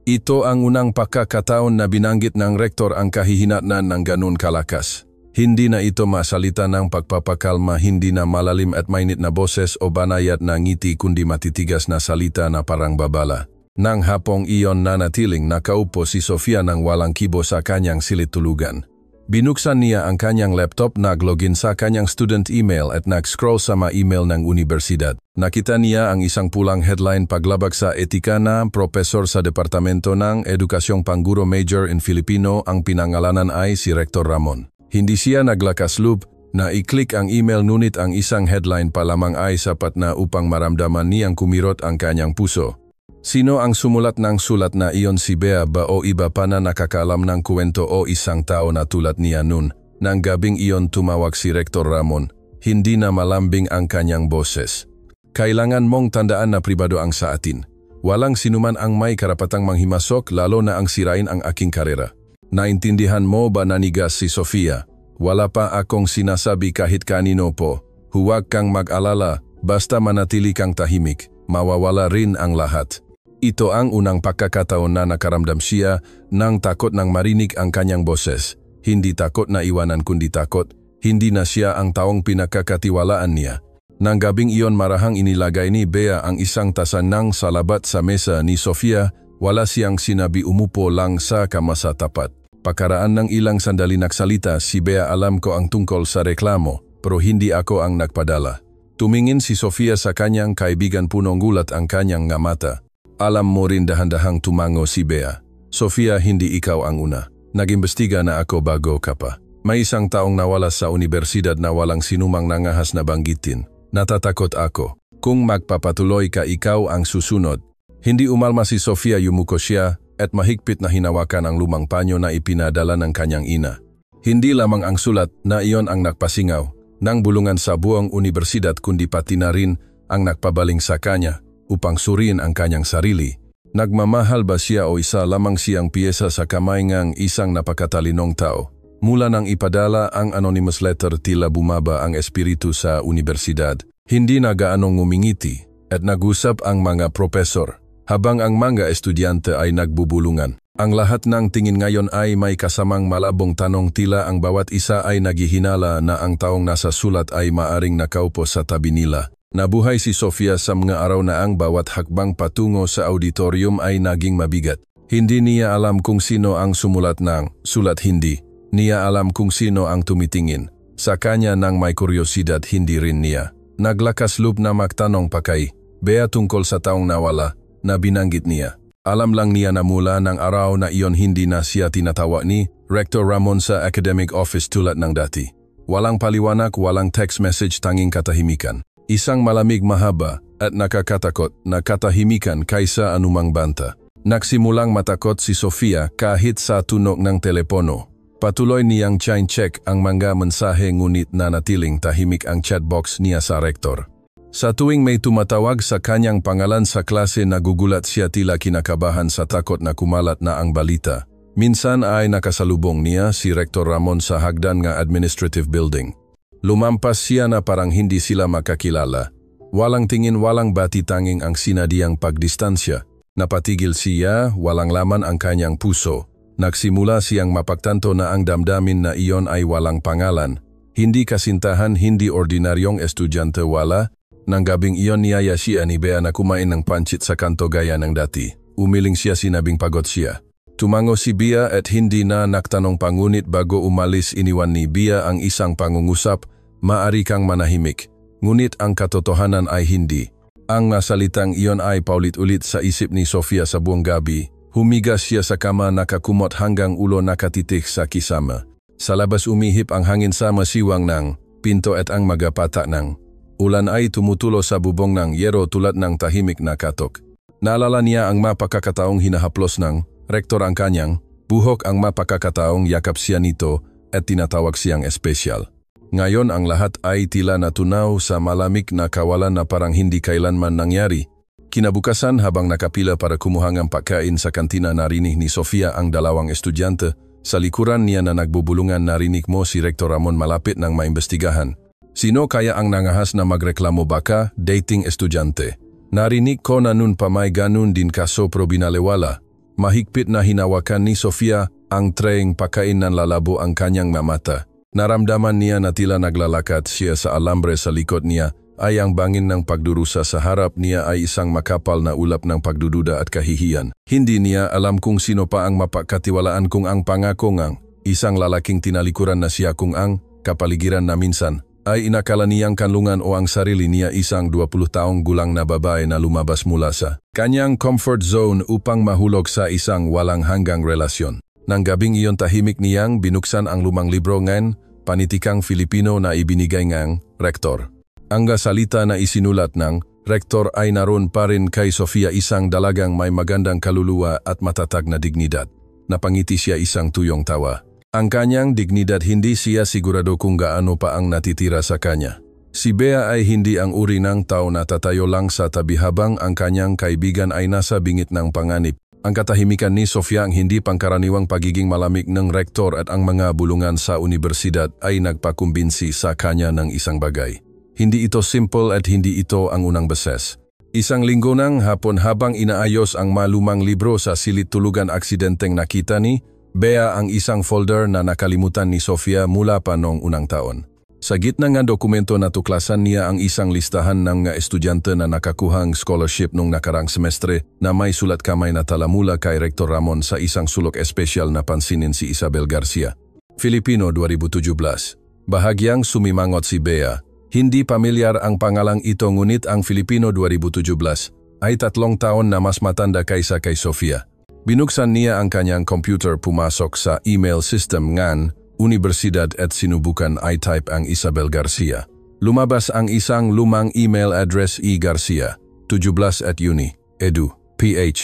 Ito ang unang pagkakataon na binanggit ng rektor ang kahihinatnan ng ganun kalakas. Hindi na ito masalita ng pagpapakalma, hindi na malalim at mainit na boses o banayad na ngiti kundi matitigas na salita na parang babala. Nang hapong iyon nanatiling nakaupo si Sofia nang walang kibo sa kanyang silid tulugan. Binuksan niya ang kanyang laptop, nag-login sa kanyang student email at nag-scroll sa mga email ng universidad. Nakita niya ang isang pulang headline, paglabag sa etika na profesor sa Departamento ng Edukasyong Pangguro Major in Filipino, ang pinangalanan ay si Rector Ramon. Hindi siya naglakas loob na i-click ang email, ngunit ang isang headline pa lamang ay sapat na upang maramdaman niyang kumirot ang kanyang puso. Sino ang sumulat ng sulat na iyon, si Bea ba o iba pa na nakakaalam ng kwento o isang tao na tulad niya nun? Nang gabing iyon tumawag si Rector Ramon, hindi na malambing ang kanyang boses. Kailangan mong tandaan na pribado ang sa atin. Walang sinuman ang may karapatang manghimasok, lalo na ang sirain ang aking karera. Naintindihan mo ba, nanigas si Sofia? Wala pa akong sinasabi kahit kanino po. Huwag kang mag-alala, basta manatili kang tahimik, mawawala rin ang lahat. Ito ang unang pagkakataon na nakaramdam siya ng takot nang marinig ang kanyang boses. Hindi takot na iwanan kundi takot, hindi na siya ang taong pinakakatiwalaan niya. Nang gabing iyon marahang inilagay ni Bea ang isang tasa ng salabat sa mesa ni Sofia, wala siyang sinabi, umupo lang sa kama sa tapat. Pakaraan ng ilang sandali nagsalita si Bea, alam ko ang tungkol sa reklamo, pero hindi ako ang nagpadala. Tumingin si Sofia sa kanyang kaibigan, punong gulat ang kanyang nga mata. Alam mo rin, dahan-dahang tumango si Bea. Sofia, hindi ikaw ang una. Nag-imbestiga na ako bago ka pa. May isang taong nawala sa universidad na walang sinumang nangahas na banggitin. Natatakot ako. Kung magpapatuloy ka, ikaw ang susunod. Hindi umalma si Sofia, yumuko siya at mahigpit na hinawakan ang lumang panyo na ipinadala ng kanyang ina. Hindi lamang ang sulat na iyon ang nagpasingaw ng bulungan sa buong universidad, kundi pati na rin ang nagpabaling sa kanya upang suriin ang kanyang sarili. Nagmamahal ba siya o isa lamang siyang piyesa sa kamay ng isang napakatalinong tao? Mula nang ipadala ang anonymous letter, tila bumaba ang espiritu sa universidad. Hindi na gaanong ngumingiti at nag-usap ang mga profesor, habang ang mga estudyante ay nagbubulungan. Ang lahat ng tingin ngayon ay may kasamang malabong tanong, tila ang bawat isa ay naghihinala na ang taong nasa sulat ay maaring nakaupo sa tabi nila. Nabuhay si Sofia sa mga araw na ang bawat hakbang patungo sa auditorium ay naging mabigat. Hindi niya alam kung sino ang sumulat ng sulat, hindi niya alam kung sino ang tumitingin sa kanya nang may kuryosidad, hindi rin niya naglakas loob na magtanong pa kay Bea tungkol sa taong nawala na binanggit niya. Alam lang niya na mula ng araw na iyon hindi na siya tinatawa ni Rector Ramon sa academic office tulad ng dati. Walang paliwanag, walang text message, tanging katahimikan. Isang malamig, mahaba at nakakatakot na katahimikan kaysa anumang banta. Nagsimulang matakot si Sofia kahit sa tunog ng telepono. Patuloy niyang chine-check ang mga mensahe, ngunit nanatiling tahimik ang chatbox niya sa rektor. Sa tuwing may tumatawag sa kanyang pangalan sa klase, nagugulat siya, tila kinakabahan sa takot na kumalat na ang balita. Minsan ay nakasalubong niya si Rector Ramon sa hagdan ng administrative building. Lumampas siya na parang hindi sila makakilala. Walang tingin, walang bati, tanging ang sinadiyang pagdistansya. Napatigil siya, walang laman ang kanyang puso. Nagsimula siyang mapagtanto na ang damdamin na iyon ay walang pangalan. Hindi kasintahan, hindi ordinaryong estudyante, wala. Nang gabing iyon niyaya siya ni Bea na kumain ng pancit sa kanto gaya ng dati. Umiling siya, sinabing pagod siya. Tumango si Bea at hindi na nagtanong pa, ngunit bago umalis iniwan ni Bea ang isang pangungusap, maari kang manahimik. Ngunit ang katotohanan ay hindi. Ang nasalitang iyon ay paulit-ulit sa isip ni Sofia sa buong gabi. Humigas siya sa kama, nakakumot hanggang ulo nakatitik sa kisama. Sa labas umihip ang hangin sa masiwang ng pinto at ang magapata ng Ulan ay tumutulo sa bubong ng yero tulad ng tahimik na katok. Naalala niya ang mapakakataong hinahaplos ng rektor ang kanyang, buhok ang mapakakataong yakap siya nito at tinatawag siyang espesyal. Ngayon ang lahat ay tila natunaw sa malamig na kawalan na parang hindi kailanman nangyari. Kinabukasan habang nakapila para kumuha ng pagkain sa kantina, narinig ni Sofia ang dalawang estudyante. Sa likuran niya na nagbubulungan, narinig mo si Rektor Ramon malapit ng maimbestigahan. Sino kaya ang nangahas na magreklamo, baka dating estudyante? Narinig ko na nun pa may ganun din kaso pero binalewala. Mahigpit na hinawakan ni Sofia ang treyeng pagkain ng lalabo ang kanyang mamata. Naramdaman niya na tila naglalakad siya sa alambre sa likod niya ay ang bangin ng pagdurusa sa harap niya ay isang makapal na ulap ng pagdududa at kahihiyan. Hindi niya alam kung sino pa ang mapagkatiwalaan kung ang pangako ngang isang lalaking tinalikuran na siya kung ang kapaligiran na minsan ay inakala niyang kanlungan o ang sarili niya isang 20 taong gulang na babae na lumabas mula sa kanyang comfort zone upang mahulog sa isang walang hanggang relasyon. Nang gabing iyon, tahimik niyang binuksan ang lumang libro ng panitikang Filipino na ibinigay ngang rektor. Ang salita na isinulat ng rektor ay naroon pa rin kay Sofia, isang dalagang may magandang kaluluwa at matatag na dignidad. Napangiti siya isang tuyong tawa. Ang kanyang dignidad, hindi siya sigurado kung gaano pa ang natitira sa kanya. Si Bea ay hindi ang uri ng tao na tatayo lang sa tabi habang ang kanyang kaibigan ay nasa bingit ng panganib. Ang katahimikan ni Sofia, ang hindi pangkaraniwang pagiging malamig ng rektor at ang mga bulungan sa universidad ay nagpakumbinsi sa kanya ng isang bagay. Hindi ito simple at hindi ito ang unang beses. Isang linggo ng hapon habang inaayos ang malumang libro sa silid tulugan, aksidenteng nakita ni Bea ang isang folder na nakalimutan ni Sofia mula pa noong unang taon. Sa gitna ng dokumento, natuklasan niya ang isang listahan ng mga estudyante na nakakuhang scholarship nung nakarang semestre na may sulat kamay na tala mula kay Rektor Ramon. Sa isang sulok espesyal na pansinin si Isabel Garcia. Filipino 2017. Bahagyang sumimangot si Bea. Hindi pamilyar ang pangalang ito, ngunit ang Filipino 2017 ay 3 taon na mas matanda kaysa kay Sofia. Binuksan niya ang kanyang computer, pumasok sa email system ng Universidad at sinubukan i-type ang Isabel Garcia. Lumabas ang isang lumang email address, Garcia, 17@uni.edu.ph.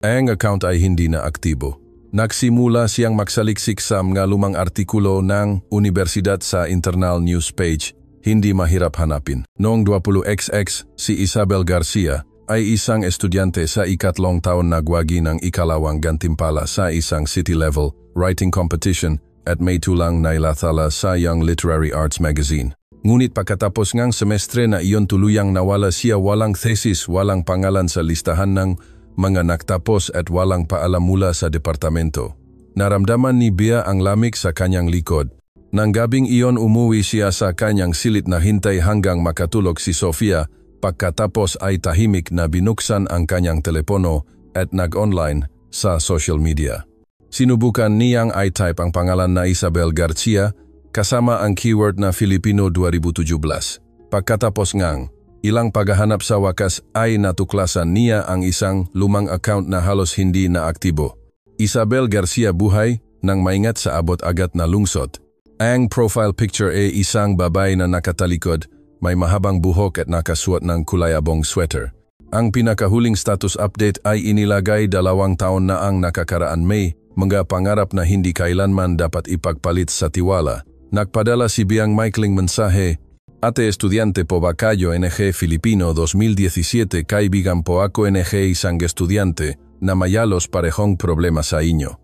Ang account ay hindi na aktibo. Nagsimula siyang magsaliksik sa mga lumang artikulo ng Universidad sa internal news page. Hindi mahirap hanapin. Noong 20XX, si Isabel Garcia ay isang estudyante sa 3 taon, nagwagi ng ikalawang gantimpala sa isang city-level writing competition at may tulang na ilathala sa Young Literary Arts Magazine. Ngunit pagkatapos ng semestre na iyon, tuluyang nawala siya. Walang thesis, walang pangalan sa listahan ng mga nagtapos at walang paalam mula sa departamento. Naramdaman ni Bea ang lamig sa kanyang likod. Nang gabing iyon, umuwi siya sa kanyang silid na hintay hanggang makatulog si Sofia. Pagkatapos ay tahimik na binuksan ang kanyang telepono at nag-online sa social media. Sinubukan niyang i-type ang pangalan na Isabel Garcia kasama ang keyword na Filipino 2017. Pagkatapos ngang ilang paghahanap, sa wakas ay natuklasan niya ang isang lumang account na halos hindi na aktibo. Isabel Garcia buhay nang maingat sa abot-agat na lungsod. Ang profile picture ay isang babae na nakatalikod, may mahabang buhok at nakasuot ng kulayabong sweater. Ang pinakahuling status update ay inilagay 2 taon na ang nakakaraan, may mga pangarap na hindi kailanman dapat ipagpalit sa tiwala. Nagpadala si Biang Michaeling mensahe, Ate estudiante po ba kayo NG Filipino 2017, kaibigan po ako NG isang estudiante na mayalos parehong problema sa inyo.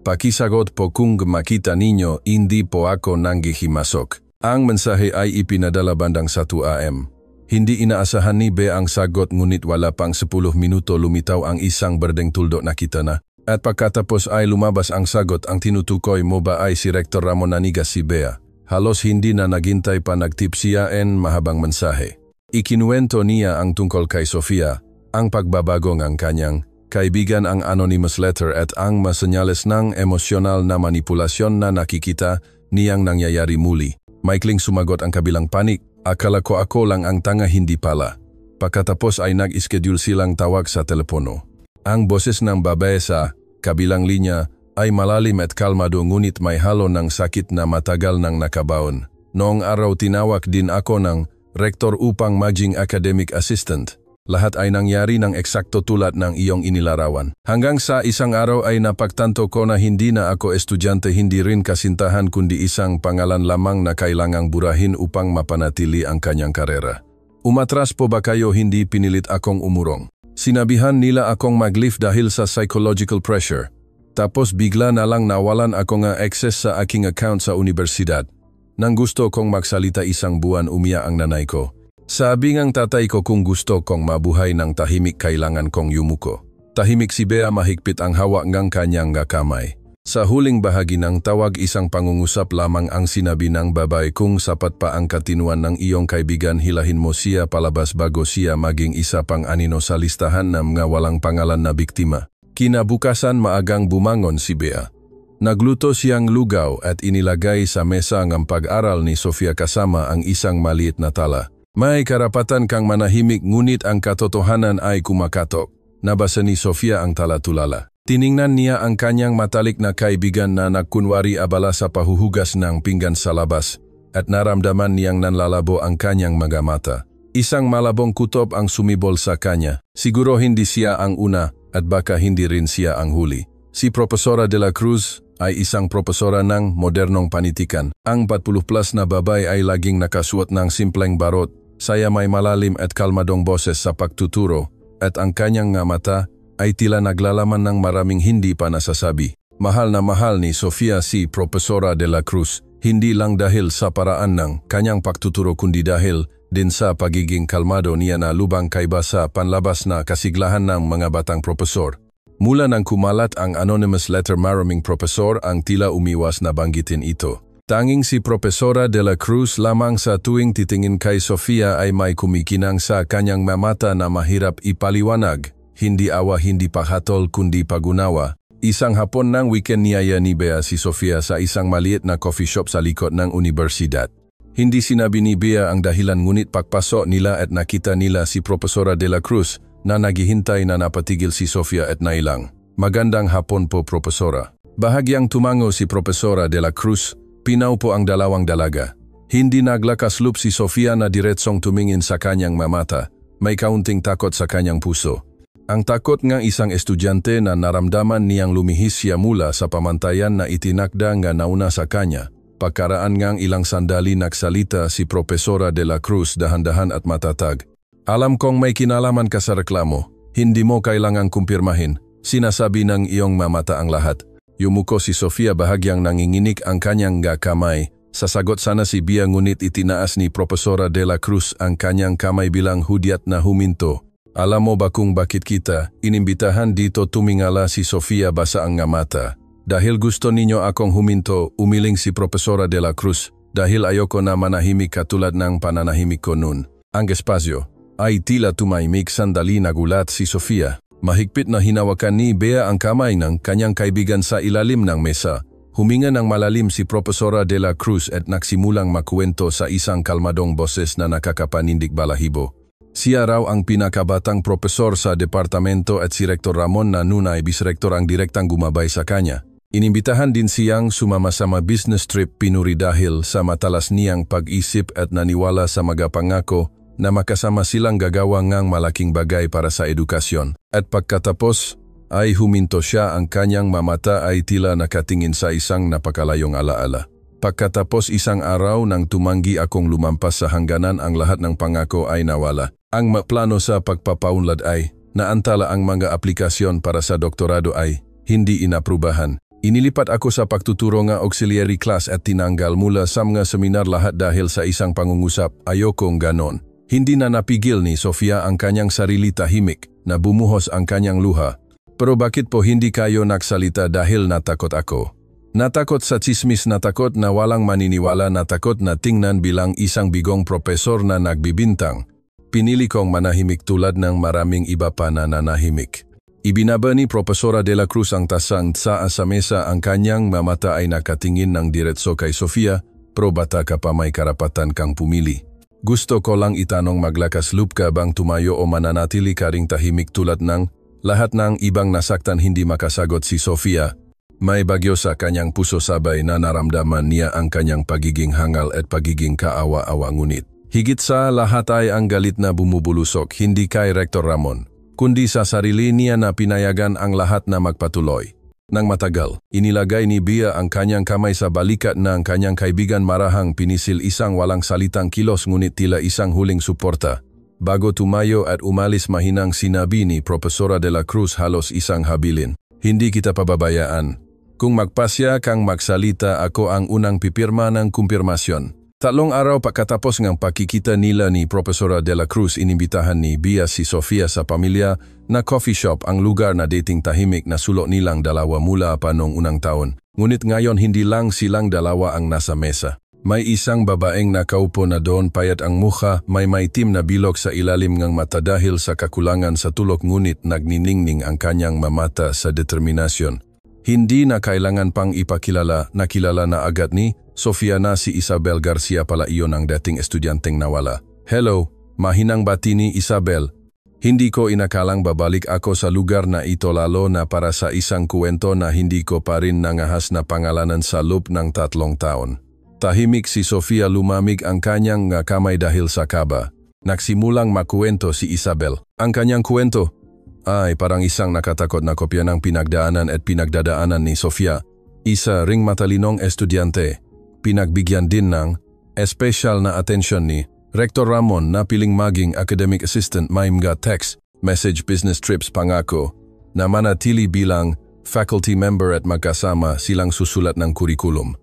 Pakisagot po kung makita ninyo, hindi po ako nanghihimasok. Ang mensahe ay ipinadala bandang 1 AM. Hindi inaasahan ni Bea ang sagot, ngunit wala pang 10 minuto lumitaw ang isang berdeng tuldok na kita na. At pagkatapos ay lumabas ang sagot, ang tinutukoy mo ba ay si Rektor Ramon. Nanigas si Bea. Halos hindi na naghintay pa, nagtip siya en mahabang mensahe. Ikinuwento niya ang tungkol kay Sofia, ang pagbabago ng kanyang kaibigan, ang anonymous letter at ang masenyales ng emosyonal na manipulasyon na nakikita niyang nangyayari muli. Michaeling sumagot ang kabilang panik, akala ko ako lang ang tanga, hindi pala. Pagkatapos ay nag-schedule silang tawag sa telepono. Ang boses ng babae sa kabilang linya ay malalim at kalmado, ngunit may halo ng sakit na matagal nang nakabaon. Noong araw tinawag din ako ng rektor upang maging academic assistant. Lahat ay nangyari ng eksakto tulad ng iyong inilarawan. Hanggang sa isang araw ay napagtanto ko na hindi na ako estudyante, hindi rin kasintahan kundi isang pangalan lamang na kailangang burahin upang mapanatili ang kanyang karera. Umatras po ba kayo? Hindi pinilit akong umurong. Sinabihan nila akong mag-leave dahil sa psychological pressure. Tapos bigla na lang nawalan ako ng access sa aking account sa universidad. Nang gusto kong magsalita isang buwan umiyak ang nanay ko. Sabi ngang tatay ko kung gusto kong mabuhay ng tahimik kailangan kong yumuko. Tahimik si Bea, mahigpit ang hawak ng kanyang kamay. Sa huling bahagi ng tawag, isang pangungusap lamang ang sinabi ng babae, kung sapat pa ang katinuan ng iyong kaibigan, hilahin mo siya palabas bago siya maging isa pang anino sa listahan ng mga walang pangalan na biktima. Kinabukasan maagang bumangon si Bea. Nagluto siyang lugaw at inilagay sa mesa ang pag-aral ni Sofia kasama ang isang maliit na tala. May karapatan kang manahimik, ngunit ang katotohanan ay kumakatok. Nabasa ni Sofia ang talatulala. Tiningnan niya ang kanyang matalik na kaibigan na nagkunwari abala sa pahuhugas ng pinggan sa labas at naramdaman niyang nanlalabo ang kanyang mga mata. Isang malabong kutob ang sumibol sa kanya. Siguro hindi siya ang una at baka hindi rin siya ang huli. Si Profesora de la Cruz ay isang propesora ng modernong panitikan. Ang 40+ na babae ay laging nakasuot ng simpleng barot. Saya may malalim at kalmadong boses sa pagtuturo at ang kanyang mata ay tila naglalaman ng maraming hindi pa nasasabi. Mahal na mahal ni Sofia si Profesora de la Cruz, hindi lang dahil sa paraan ng kanyang pagtuturo kundi dahil din sa pagiging kalmado niya na lubang kaiba sa panlabas na kasiglahan ng mga batang propesor. Mula nang kumalat ang anonymous letter, maraming propesor ang tila umiwas na banggitin ito. Tanging si Profesora de la Cruz lamang sa tuwing titingin kay Sofia ay may kumikinang sa kanyang mata na mahirap ipaliwanag. Hindi awa, hindi pahatol, kundi pagunawa. Isang hapon ng weekend, niyaya ni Bea si Sofia sa isang maliit na coffee shop sa likod ng universidad. Hindi sinabi ni Bea ang dahilan, ngunit pagpasok nila at nakita nila si Profesora de la Cruz na naghihintay na napatigil si Sofia at nailang. Magandang hapon po, Profesora. Bahagyang tumango si Profesora de la Cruz. Pinaupo ang dalawang dalaga. Hindi naglakaslup si Sofia na diretsong tumingin sa kanyang mata. May kaunting takot sa kanyang puso. Ang takot ng isang estudyante na naramdaman niyang lumihis siya mula sa pamantayan na itinakda nga nauna sa kanya. Pagkaraan ngang ilang sandali nagsalita si Profesora de la Cruz dahan-dahan at matatag. Alam kong may kinalaman ka sa reklamo. Hindi mo kailangang kumpirmahin. Sinasabi ng iyong mata ang lahat. Yumuko si Sofia, bahagyang nanginginig ang kanyang kamay. Sasagot sana si Bea, ngunit itinaas ni Profesora de la Cruz ang kanyang kamay bilang hudyat na huminto. Alam mo ba kung bakit kita inimbitahan dito? Tumingala si Sofia, basa ang mata. Dahil gusto ninyo akong huminto, umiling si Profesora de la Cruz. Dahil ayoko na manahimik katulad ng pananahimik ko noon. Ang espasyo ay tila tumahimik. Sandali nagulat si Sofia. Mahigpit na hinawakan ni Bea ang kamay ng kanyang kaibigan sa ilalim ng mesa. Huminga ng malalim si Profesora de la Cruz at nagsimulang makuwento sa isang kalmadong boses na nakakapanindig balahibo. Siya raw ang pinakabatang propesor sa departamento at si Rektor Ramon na nunay bisrektor ang direktang gumabay sa kanya. Inimbitahan din siyang sumama sa business trip, pinuri dahil sa matalas niyang pag-isip at naniwala sa mga pangako na makasama silang gagawa ng malaking bagay para sa edukasyon. At pagkatapos ay huminto siya, ang kanyang mata ay tila nakatingin sa isang napakalayong alaala. Pagkatapos isang araw nang tumanggi akong lumampas sa hangganan, ang lahat ng pangako ay nawala. Ang plano sa pagpapaunlad ay naantala, ang mga aplikasyon para sa doktorado ay hindi inaprubahan. Inilipat ako sa pagtuturo ng auxiliary class at tinanggal mula sa mga seminar, lahat dahil sa isang pangungusap. Ayokong ganon. Hindi na napigil ni Sofia ang kanyang sarili, tahimik na bumuhos ang kanyang luha. Pero bakit po hindi kayo nagsalita? Dahil natakot ako. Natakot sa tsismis, natakot na walang maniniwala, natakot na tingnan bilang isang bigong propesor na nagbibintang. Pinili kong manahimik tulad ng maraming iba pa na nanahimik. Ibinaba ni Profesora de la Cruz ang tasang sa mesa, ang kanyang mata ay nakatingin ng diretso kay Sofia. Pero bata ka pa, may karapatan kang pumili. Gusto ko lang itanong, maglakas-loob ka bang tumayo o mananatili ka ring tahimik tulad ng lahat ng ibang nasaktan? Hindi makasagot si Sofia. May bagyo sa kanyang puso, sabay na naramdaman niya ang kanyang pagiging hangal at pagiging kaawa-awa, ngunit Higit sa lahat ay ang galit na bumubulusok hindi kay Rektor Ramon, kundi sa sarili niya na pinayagan ang lahat na magpatuloy. Nang matagal, inilagay ni Bea ang kanyang kamay sa balikat ng kanyang kaibigan marahang pinisil isang walang salitang kilos ngunit tila isang huling suporta. Bago tumayo at umalis mahinang sinabi ni Profesora de la Cruz halos isang habilin, "Hindi kita pababayaan. Kung magpasya kang magsalita ako ang unang pipirma ng kumpirmasyon." 3 araw pagkatapos ng pakikita nila ni Profesora de la Cruz, inimbitahan ni Bea si Sofia sa pamilya na coffee shop, ang lugar na dating tahimik na sulok nilang dalawa mula pa noong unang taon. Ngunit ngayon hindi lang silang dalawa ang nasa mesa. May isang babaeng nakaupo na doon, payat ang mukha, may maitim na bilog sa ilalim ng mata dahil sa kakulangan sa tulog, ngunit nagniningning ang kanyang mamata sa determinasyon. Hindi na kailangan pang ipakilala, nakilala na agad ni Sofia na si Isabel Garcia pala iyon ang dating estudyanteng nawala. "Hello," mahinang bati ni Isabel. "Hindi ko inakalang babalik ako sa lugar na ito, lalo na para sa isang kuwento na hindi ko pa rin nangahas na pangalanan sa loob ng 3 taon. Tahimik si Sofia, lumamig ang kanyang kamay dahil sa kaba. Nagsimulang makuwento si Isabel. Ang kanyang kuwento ay parang isang nakatakot na kopya ng pinagdaanan at pinagdadaanan ni Sofia. Isa ring matalinong estudyante. Pinagbigyan din ng espesyal na atensyon ni Rektor Ramon na piling maging academic assistant, may mga text, message, business trips, pangako na manatili bilang faculty member at magkasama silang susulat ng kurikulum.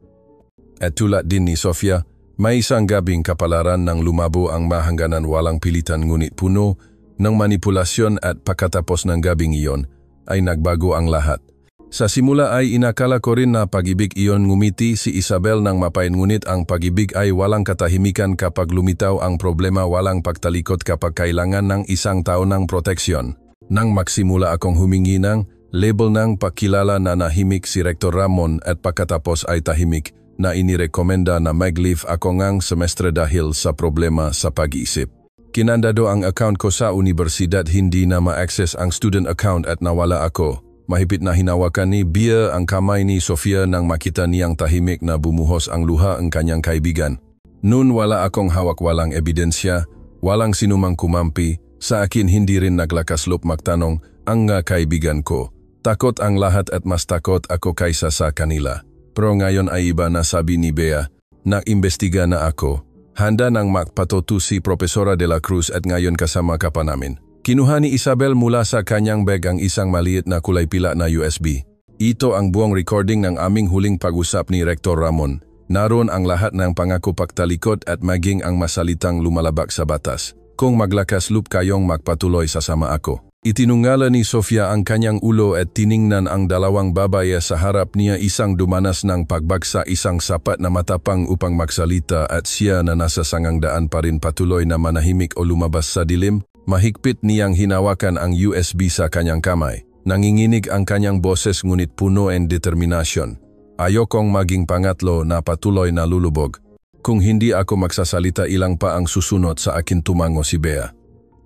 At tulad din ni Sofia, may isang gabing kapalaran ng lumabo ang mahangganan, walang pilitan ngunit puno ng manipulasyon, at pagkatapos ng gabing iyon ay nagbago ang lahat. Sa simula ay inakala ko rin na pag-ibig iyon, ngumiti si Isabel ng mapain, ngunit ang pag-ibig ay walang katahimikan kapag lumitaw ang problema, walang pagtalikod kapag kailangan ng isang tao ng proteksyon. Nang magsimula akong humingi ng label ng pakilala na nahimik si Rektor Ramon at pagkatapos ay tahimik na inirekomenda na mag-leave ako ngang semestre dahil sa problema sa pag-iisip. Kinandado ang account ko sa universidad, hindi na ma-access ang student account at nawala ako. Mahigpit na hinawakan ni Bea ang kamay ni Sofia nang makita niyang tahimik na bumuhos ang luha ang kanyang kaibigan. Noon wala akong hawak, walang ebidensya, walang sinumang kumampi. Sa akin hindi rin naglakas loob magtanong ang kaibigan ko. Takot ang lahat at mas takot ako kaysa sa kanila. Pero ngayon ay iba na, sabi ni Bea. Nag-imbestiga na ako. Handa nang magpatuto si Profesora de la Cruz at ngayon kasama ka pa namin. Kinuha ni Isabel mula sa kanyang bag ang isang maliit na kulay pila na USB. Ito ang buong recording ng aming huling pag-usap ni Rektor Ramon. Naroon ang lahat ng pangako, pagtalikod at maging ang masalitang lumalabag sa batas. Kung maglakas loob kayong magpatuloy, sasama ako. Itinungala ni Sofia ang kanyang ulo at tiningnan ang dalawang babae sa harap niya. Isang dumanas ng pagbagsa, isang sapat na matapang upang magsalita, at siya na nasa sangang daan pa rin patuloy na manahimik o lumabas sa dilim. Mahigpit niyang hinawakan ang USB sa kanyang kamay. Nanginginig ang kanyang boses ngunit puno ng determinasyon. "Ayokong maging pangatlo na patuloy na lulubog. Kung hindi ako magsasalita, ilang pa ang susunod sa akin," tumango si Bea.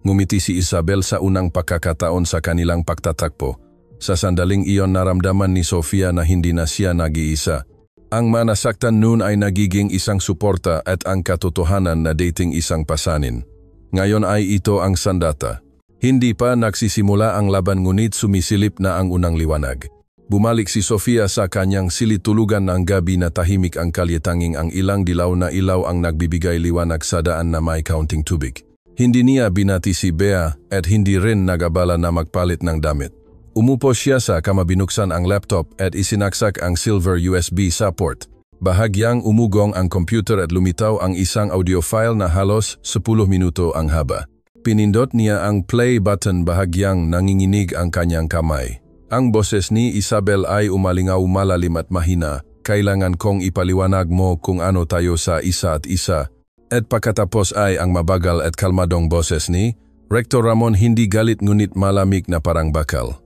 Ngumiti si Isabel sa unang pagkakataon sa kanilang pagtatakpo. Sa sandaling iyon naramdaman ni Sofia na hindi na siya nag-iisa. Ang manasaktan noon ay nagiging isang suporta at ang katotohanan na dating isang pasanin. Ngayon ay ito ang sandata. Hindi pa nagsisimula ang laban ngunit sumisilip na ang unang liwanag. Bumalik si Sofia sa kanyang silid-tulugan ng gabi na tahimik ang kalye, tanging ang ilang dilaw na ilaw ang nagbibigay liwanag sa daan na may kaunting tubig. Hindi niya binati si Bea at hindi rin nagabala na magpalit ng damit. Umupo siya sa kama, binuksan ang laptop at isinaksak ang silver USB sa port. Bahagyang umugong ang computer at lumitaw ang isang audio file na halos 10 minuto ang haba. Pinindot niya ang play button, bahagyang nanginginig ang kanyang kamay. Ang boses ni Isabel ay umalingaw, malalim at mahina. "Kailangan kong ipaliwanag mo kung ano tayo sa isa at isa." At pagkatapos ay ang mabagal at kalmadong boses ni Rektor Ramon, hindi galit ngunit malamig na parang bakal.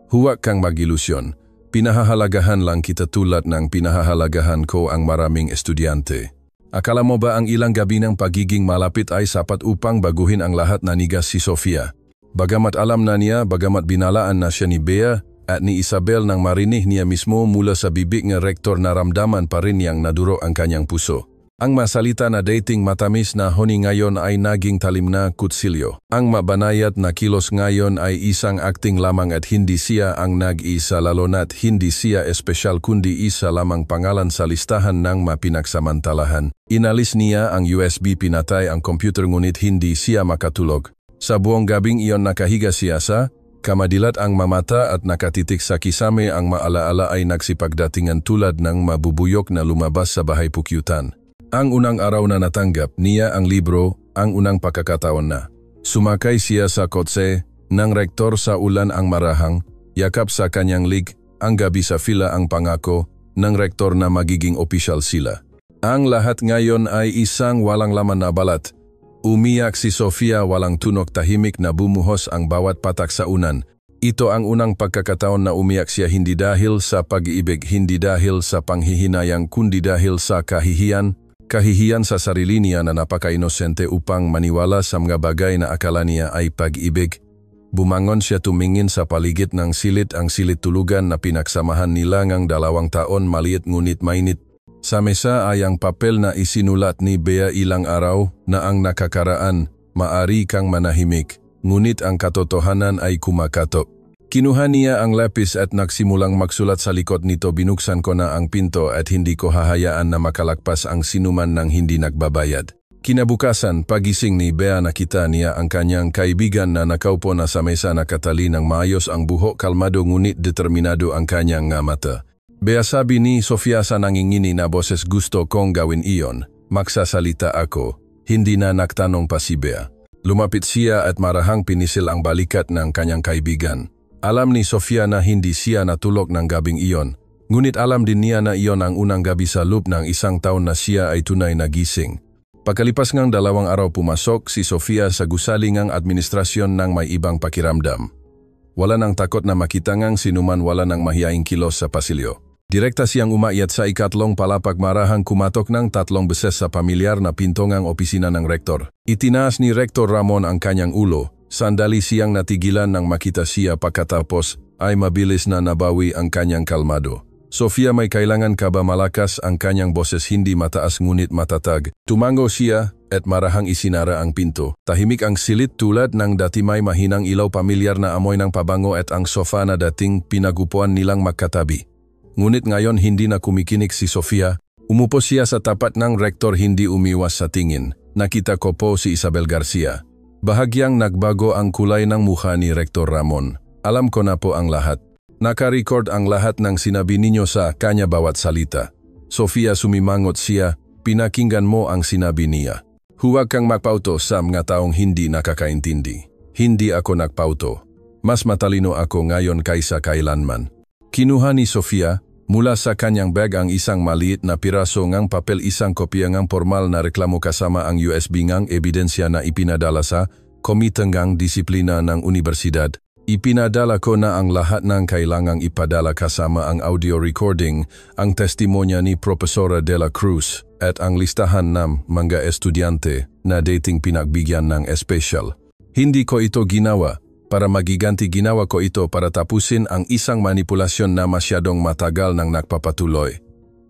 "Huwag kang mag-ilusyon. Pinahahalagahan lang kita tulad ng pinahahalagahan ko ang maraming estudyante. Akala mo ba ang ilang gabi ng pagiging malapit ay sapat upang baguhin ang lahat?" Nanigas si Sofia. Bagamat alam na niya, bagamat binalaan na siya ni Bea at ni Isabel nang marinig niya mismo mula sa bibig ng rektor, naramdaman pa rin niyang naduro ang kanyang puso. Ang masalita na dating matamis na honi ngayon ay naging talim na kutsilyo. Ang mabanayat na kilos ngayon ay isang acting lamang at hindi siya ang nag-isa, lalo na't hindi siya espesyal kundi isa lamang pangalan sa listahan ng mapinagsamantalahan. Inalis niya ang USB, pinatay ang computer ngunit hindi siya makatulog. Sa buong gabing iyon nakahiga siya sa kamadilat ang mamata at nakatitik sa kisame. Ang maalaala ay nagsipagdatingan tulad ng mabubuyok na lumabas sa bahay pukyutan. Ang unang araw na natanggap niya ang libro, ang unang pagkakataon na sumakay siya sa kotse ng rektor sa ulan ang marahang, yakap sa kanyang lig, ang gabi sa fila ang pangako ng rektor na magiging opisyal sila. Ang lahat ngayon ay isang walang laman na balat. Umiyak si Sofia, walang tunog, tahimik na bumuhos ang bawat patak sa unan. Ito ang unang pagkakataon na umiyak siya, hindi dahil sa pag-ibig, hindi dahil sa panghihinayang, kundi dahil sa kahihiyan. Kahihiyan sa sarili niya na napaka-inosente upang maniwala sa mga bagay na akala niya ay pag-ibig. Bumangon siya, tumingin sa paligid ng silid, ang silid tulugan na pinagsamahan nila ngang 2 taon, maliit ngunit mainit. Sa mesa ay ang papel na isinulat ni Bea ilang araw na ang nakakaraan, maari kang manahimik, ngunit ang katotohanan ay kumakatok. Kinuha niya ang lapis at nagsimulang magsulat sa likod nito. Binuksan ko na ang pinto at hindi ko hahayaan na makalagpas ang sinuman ng hindi nagbabayad. Kinabukasan, pagising ni Bea, nakita niya ang kanyang kaibigan na nakaupo na sa mesa, nakatali ng maayos ang buhok, kalmado ngunit determinado ang kanyang mata. Bea, sabi ni Sofia sa nangingini na boses, gusto kong gawin iyon. Magsasalita ako. Hindi na nagtanong pa si Bea. Lumapit siya at marahang pinisil ang balikat ng kanyang kaibigan. Alam ni Sofia na hindi siya natulog ng gabing iyon, ngunit alam din niya na iyon ang unang gabi sa loob ng 1 taon na siya ay tunay na gising. Pagkalipas ng 2 araw, pumasok si Sofia sa gusalingang administrasyon ng may ibang pakiramdam. Wala nang takot na makita ngang sinuman, wala nang mahiyaing kilos sa pasilyo. Direkta siyang umakyat sa 3 palapag, marahang kumatok ng 3 beses sa pamilyar na pinto ng opisina ng rektor. Itinaas ni Rektor Ramon ang kanyang ulo. Sandali siyang natigilan nang makita siya, pagkatapos ay mabilis na nabawi ang kanyang kalmado. Sofia, may kailangan ka ba? Malakas ang kanyang boses, hindi mataas ngunit matatag. Tumango siya at marahang isinara ang pinto. Tahimik ang silid tulad ng dati, may mahinang ilaw, pamilyar na amoy ng pabango at ang sofa na dating pinagupuan nilang magkatabi. Ngunit ngayon hindi na kumikinig si Sofia. Umupo siya sa tapat ng rektor, hindi umiwas sa tingin. Nakita ko po si Isabel Garcia. Bahagyang nagbago ang kulay ng mukha ni Rektor Ramon. Alam ko na po ang lahat. Naka-record ang lahat ng sinabi ninyo sa kanya, bawat salita. Sofia, sumimangot siya, pinakinggan mo ang sinabi niya. Huwag kang magpauto sa mga taong hindi nakakaintindi. Hindi ako nagpauto. Mas matalino ako ngayon kaysa kailanman. Kinuha ni Sofia mula sa kanyang bag ang isang maliit na piraso ngang papel, isang kopya ngang formal na reklamo kasama ang USB ngang ebidensya na ipinadala sa Komite ngang Disiplina ng Universidad. Ipinadala ko na ang lahat ng kailangang ipadala kasama ang audio recording, ang testimonya ni Profesora de la Cruz at ang listahan ng mga estudyante na dating pinagbigyan ng espesyal. Hindi ko ito ginawa para magiganti, ginawa ko ito para tapusin ang isang manipulasyon na masyadong matagal nang nagpapatuloy.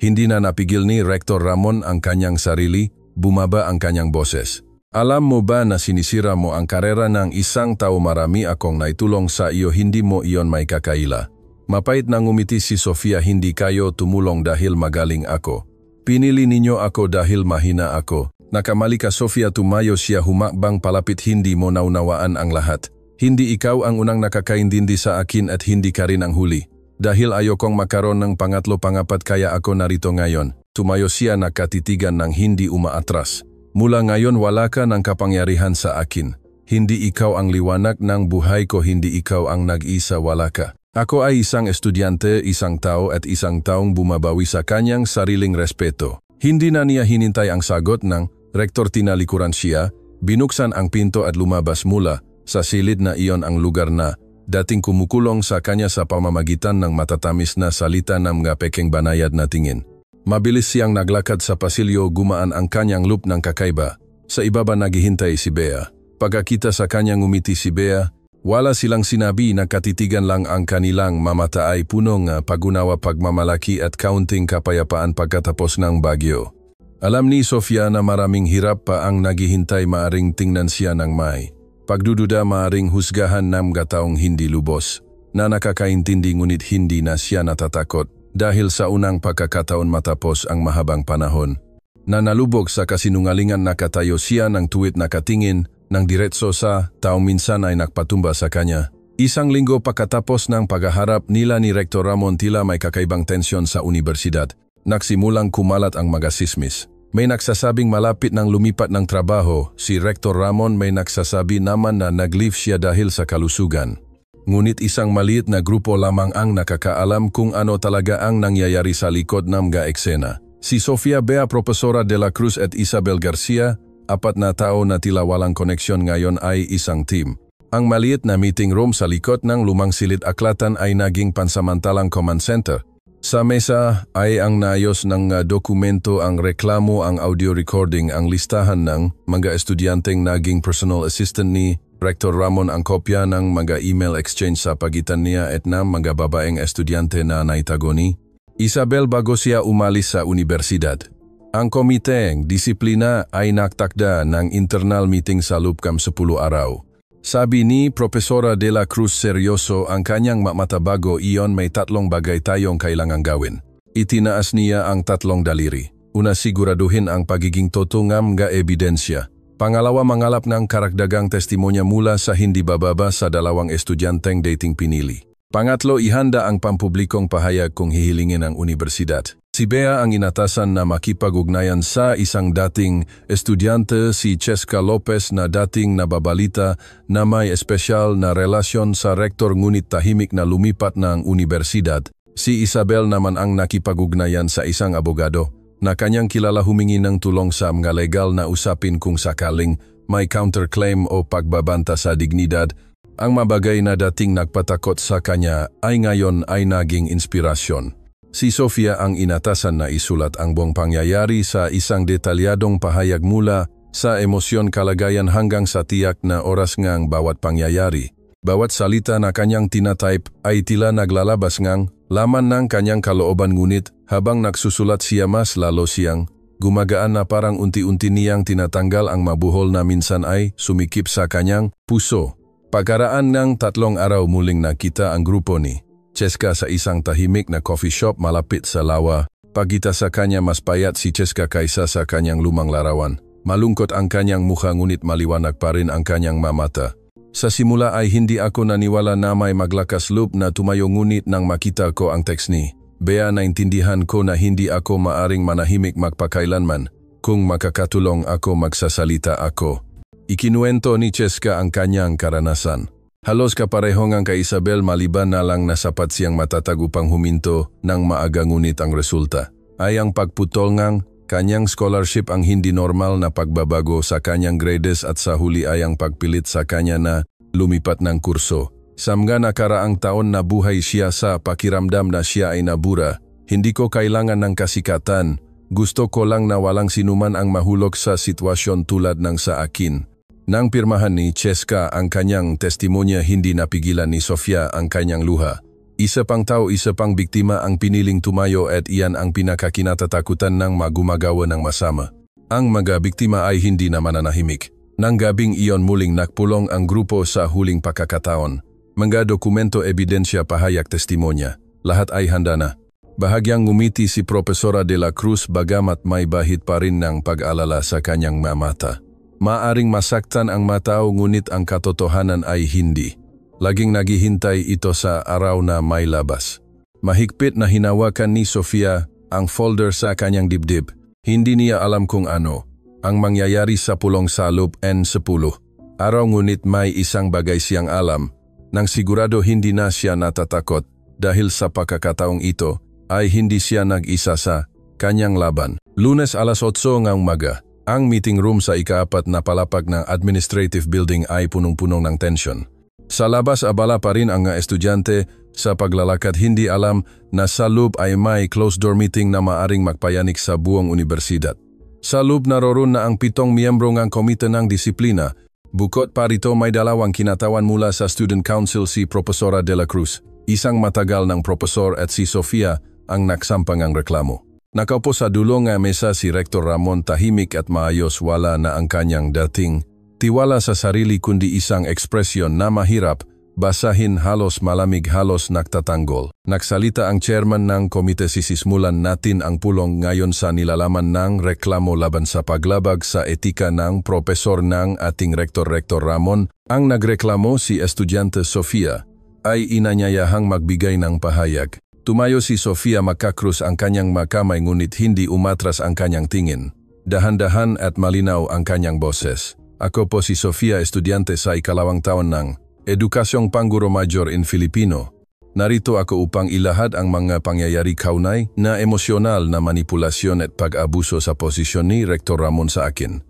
Hindi na napigil ni Rektor Ramon ang kanyang sarili, bumaba ang kanyang boses. Alam mo ba na sinisira mo ang karera ng isang tao? Marami akong naitulong sa iyo, hindi mo iyon may kakaila. Mapait na ngumiti si Sofia, hindi kayo tumulong dahil magaling ako. Pinili ninyo ako dahil mahina ako. Nakamali ka, Sofia. Tumayo siya, humakbang palapit. Hindi mo naunawaan ang lahat. Hindi ikaw ang unang nakakaintindi sa akin at hindi ka rin ang huli. Dahil ayokong makaroon ng pangatlo, pangapat, kaya ako narito ngayon. Tumayo siya, nakatitigan ng hindi umaatras. Mula ngayon wala ka ng kapangyarihan sa akin. Hindi ikaw ang liwanag ng buhay ko, hindi ikaw ang nag-isa, wala ka. Ako ay isang estudyante, isang tao at isang taong bumabawi sa kanyang sariling respeto. Hindi na niya hinintay ang sagot ng rektor, tinalikuran siya, binuksan ang pinto at lumabas mula sa silid na iyon ang lugar na dating kumukulong sa kanya sa pamamagitan ng matatamis na salita ng mga pekeng banayad na tingin. Mabilis siyang naglakad sa pasilyo, gumaan ang kanyang loop ng kakaiba. Sa ibaba naghihintay si Bea. Pagkakita sa kanyang ngumiti si Bea, wala silang sinabi, nakatitigan lang ang kanilang mamata ay punong pagunawa, pagmamalaki at kaunting kapayapaan pagkatapos ng bagyo. Alam ni Sofia na maraming hirap pa ang naghihintay, maaring tingnan siya ng may pagdududa, maaring husgahan ng taong hindi lubos, na nakakaintindi ngunit hindi na siya natatakot dahil sa unang pagkakataon matapos ang mahabang panahon. Na nalubog sa kasinungalingan, nakatayo siya ng tuwid, nakatingin ng diretso sa taong minsan ay nakpatumba sa kanya. Isang linggo pagkatapos ng paghaharap nila ni Rector Ramon, tila may kakaibang tensyon sa universidad. Nagsimulang kumalat ang mga sismis. May nagsasabing malapit ng lumipat ng trabaho si Rector Ramon, may nagsasabi naman na nag-leave siya dahil sa kalusugan. Ngunit isang maliit na grupo lamang ang nakakaalam kung ano talaga ang nangyayari sa likod ng mga eksena. Si Sofia Bea, Profesora de la Cruz at Isabel Garcia, 4 na tao na tila walang koneksyon ngayon ay isang team. Ang maliit na meeting room sa likod ng lumang silid aklatan ay naging pansamantalang command center. Sa mesa ay ang naayos ng dokumento, ang reklamo, ang audio recording, ang listahan ng mga estudyanteng naging personal assistant ni Rector Ramon, ang kopya ng mga email exchange sa pagitan niya at ng mga babaeng estudyante na naitago ni Isabel bago siya umalis sa universidad. Ang komiteng disiplina ay nagtakda ng internal meeting sa loob ng 10 araw. Sabi ni Profesora de la Cruz, seryoso ang kanyang matabago iyon, may 3 bagay tayong kailangang gawin. Itinaas niya ang 3 daliri. Una, siguraduhin ang pagiging totoo ng mga ebidensya. Pangalawa, mangalap ng karagdagang testimonya mula sa hindi bababa sa 2 estudyanteng dating pinili. Pangatlo, ihanda ang pampublikong pahayag kung hihilingin ng universidad. Si Bea ang inatasan na makipag-ugnayan sa isang dating estudyante, si Cheska Lopez, na dating nababalita na may espesyal na relasyon sa rektor ngunit tahimik na lumipat ng universidad. Si Isabel naman ang nakipag-ugnayan sa isang abogado na kanyang kilala, humingi ng tulong sa mga legal na usapin kung sakaling may counterclaim o pagbabanta sa dignidad. Ang mabagay na dating nagpatakot sa kanya ay ngayon ay naging inspirasyon. Si Sofia ang inatasan na isulat ang buong pangyayari sa isang detalyadong pahayag mula sa emosyon, kalagayan hanggang sa tiyak na oras ngang bawat pangyayari. Bawat salita na kanyang tinatype ay tila naglalabas ngang laman ng kanyang kalooban, ngunit habang nagsusulat siya mas lalo siyang gumagaan na parang unti-unti niyang tinatanggal ang mabuhol na minsan ay sumikip sa kanyang puso. Pagkaraan ng 3 araw, muling nakita ang grupo ni Cheska sa isang tahimik na coffee shop malapit sa lawa. Pagkita sa kanya, mas payat si Cheska kaysa sa kanyang lumang larawan. Malungkot ang kanyang mukha ngunit maliwanag pa rin ang kanyang mata. Sa simula ay hindi ako naniwala na may maglakas loob na tumayo, ngunit nang makita ko ang text ni Bea, naintindihan ko na hindi ako maaring manahimik magpakailanman. Kung makakatulong ako, magsasalita ako. Ikinuwento ni Cheska ang kanyang karanasan. Halos kapareho ngang kay Isabel, maliban na lang na sapat siyang matatag upang huminto ng maaga, ngunit ang resulta ay ang pagputol ngang kanyang scholarship, ang hindi normal na pagbabago sa kanyang grades at sa huli ay ang pagpilit sa kanya na lumipat ng kurso. Sa mga nakaraang taon na buhay siya sa pakiramdam na siya ay nabura. Hindi ko kailangan ng kasikatan. Gusto ko lang na walang sinuman ang mahulog sa sitwasyon tulad ng sa akin. Nang pirmahan ni Cheska ang kanyang testimonya, hindi napigilan ni Sofia ang kanyang luha. Isa pang tao, isa pang biktima ang piniling tumayo at iyan ang pinakakinatatakutan ng magumagawa ng masama. Ang mga biktima ay hindi na mananahimik. Nang gabing iyon, muling nakpulong ang grupo sa huling pagkakataon. Mga dokumento, ebidensya, pahayag, testimonya, lahat ay handa na. Bahagyang ngumiti si Profesora de la Cruz, bagamat may bahid pa rin ng pag-alala sa kanyang mata. Maaring masaktan ang matao, ngunit ang katotohanan ay hindi. Laging naghihintay ito sa araw na may labas. Mahigpit na hinawakan ni Sofia ang folder sa kanyang dibdib. Hindi niya alam kung ano ang mangyayari sa pulong sa loob ng 10 araw, ngunit may isang bagay siyang alam. Nang sigurado hindi na siya natatakot dahil sa pagkakataong ito, ay hindi siya nag-isa sa kanyang laban. Lunes alas 8 ng umaga. Ang meeting room sa ika-4 na palapag ng administrative building ay punong-punong ng tensyon. Sa labas, abala pa rin ang estudyante sa paglalakad, hindi alam na sa loob ay may closed-door meeting na maaring magpayanik sa buong universidad. Sa loob naroon na ang 7 miyembro ng komite ng disiplina. Bukod pa rito, may 2 kinatawan mula sa Student Council, si Profesora de la Cruz, isang matagal ng profesor, at si Sofia ang nagsampang ang reklamo. Nakaupo sa dulo nga mesa si Rektor Ramon tahimik at maayos, wala na ang kanyang dating tiwala sa sarili kundi isang ekspresyon na mahirap basahin, halos malamig, halos nagtatanggol. Nagsalita ang chairman ng komite. Sisisimulan natin ang pulong ngayon sa nilalaman ng reklamo laban sa paglabag sa etika ng propesor ng ating Rektor Ramon. Ang nagreklamo, si estudyante Sofia, ay inanyayahang magbigay ng pahayag. Tumayo si Sofia, makakrus ang kanyang makamay ngunit hindi umatras ang kanyang tingin. Dahan-dahan at malinaw ang kanyang boses. Ako po si Sofia, estudyante sa ikalawang taon ng Edukasyong Pangguro Major in Filipino. Narito ako upang ilahad ang mga pangyayari kaunay na emosyonal na manipulasyon at pag-abuso sa posisyon ni Rektor Ramon sa akin.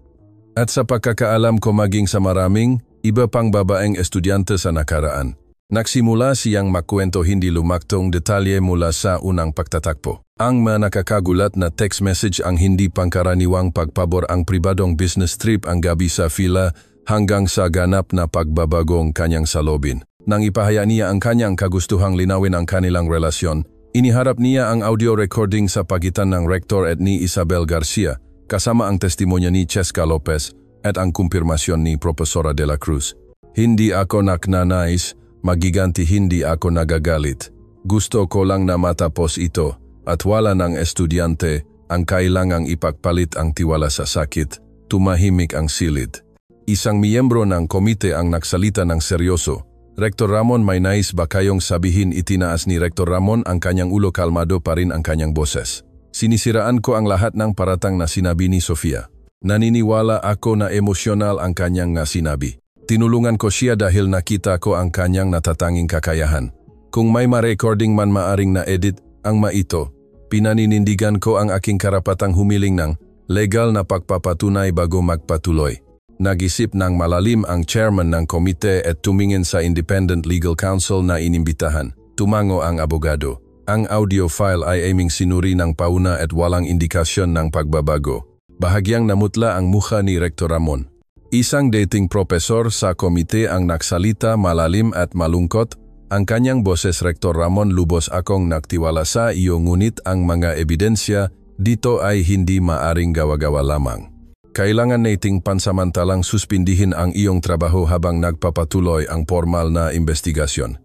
At sa pagkakaalam ko maging sa maraming iba pang babaeng estudyante sa nakaraan. Nagsimula siyang makwento hindi lumaktong detalye mula sa unang pagtatakpo. Ang nakakagulat na text message, ang hindi pangkaraniwang pagpabor, ang pribadong business trip, ang gabi sa fila, hanggang sa ganap na pagbabagong kanyang salobin. Nang ipahaya niya ang kanyang kagustuhang linawin ang kanilang relasyon, iniharap niya ang audio recording sa pagitan ng rektor at ni Isabel Garcia, kasama ang testimonya ni Cheska Lopez at ang kumpirmasyon ni Profesora de la Cruz. Hindi ako nagnanais magiganti, hindi ako nagagalit. Gusto ko lang na matapos ito at wala ng estudyante ang kailangang ipagpalit ang tiwala sa sakit. Tumahimik ang silid. Isang miyembro ng komite ang nagsalita ng seryoso. Rektor Ramon, may nais ba kayong sabihin? Itinaas ni Rektor Ramon ang kanyang ulo, kalmado pa rin ang kanyang boses. Sinisiraan ko ang lahat ng paratang na sinabi ni Sofia. Naniniwala ako na emosyonal ang kanyang sinabi. Tinulungan ko siya dahil nakita ko ang kanyang natatanging kakayahan. Kung may ma-recording man maaring na-edit ang maito, pinaninindigan ko ang aking karapatang humiling ng legal na pagpapatunay bago magpatuloy. Nag-isip ng malalim ang chairman ng komite at tumingin sa independent legal counsel na inimbitahan. Tumango ang abogado. Ang audio file ay aming sinuri ng pauna at walang indikasyon ng pagbabago. Bahagyang namutla ang mukha ni Rektor Ramon. Isang dating profesor sa komite ang nagsalita, malalim at malungkot. Ang kanyang boses, Rektor Ramon, lubos akong nagtiwala sa iyo ngunit ang mga ebidensya dito ay hindi maaring gawa-gawa lamang. Kailangan nating pansamantalang suspindihin ang iyong trabaho habang nagpapatuloy ang formal na investigasyon.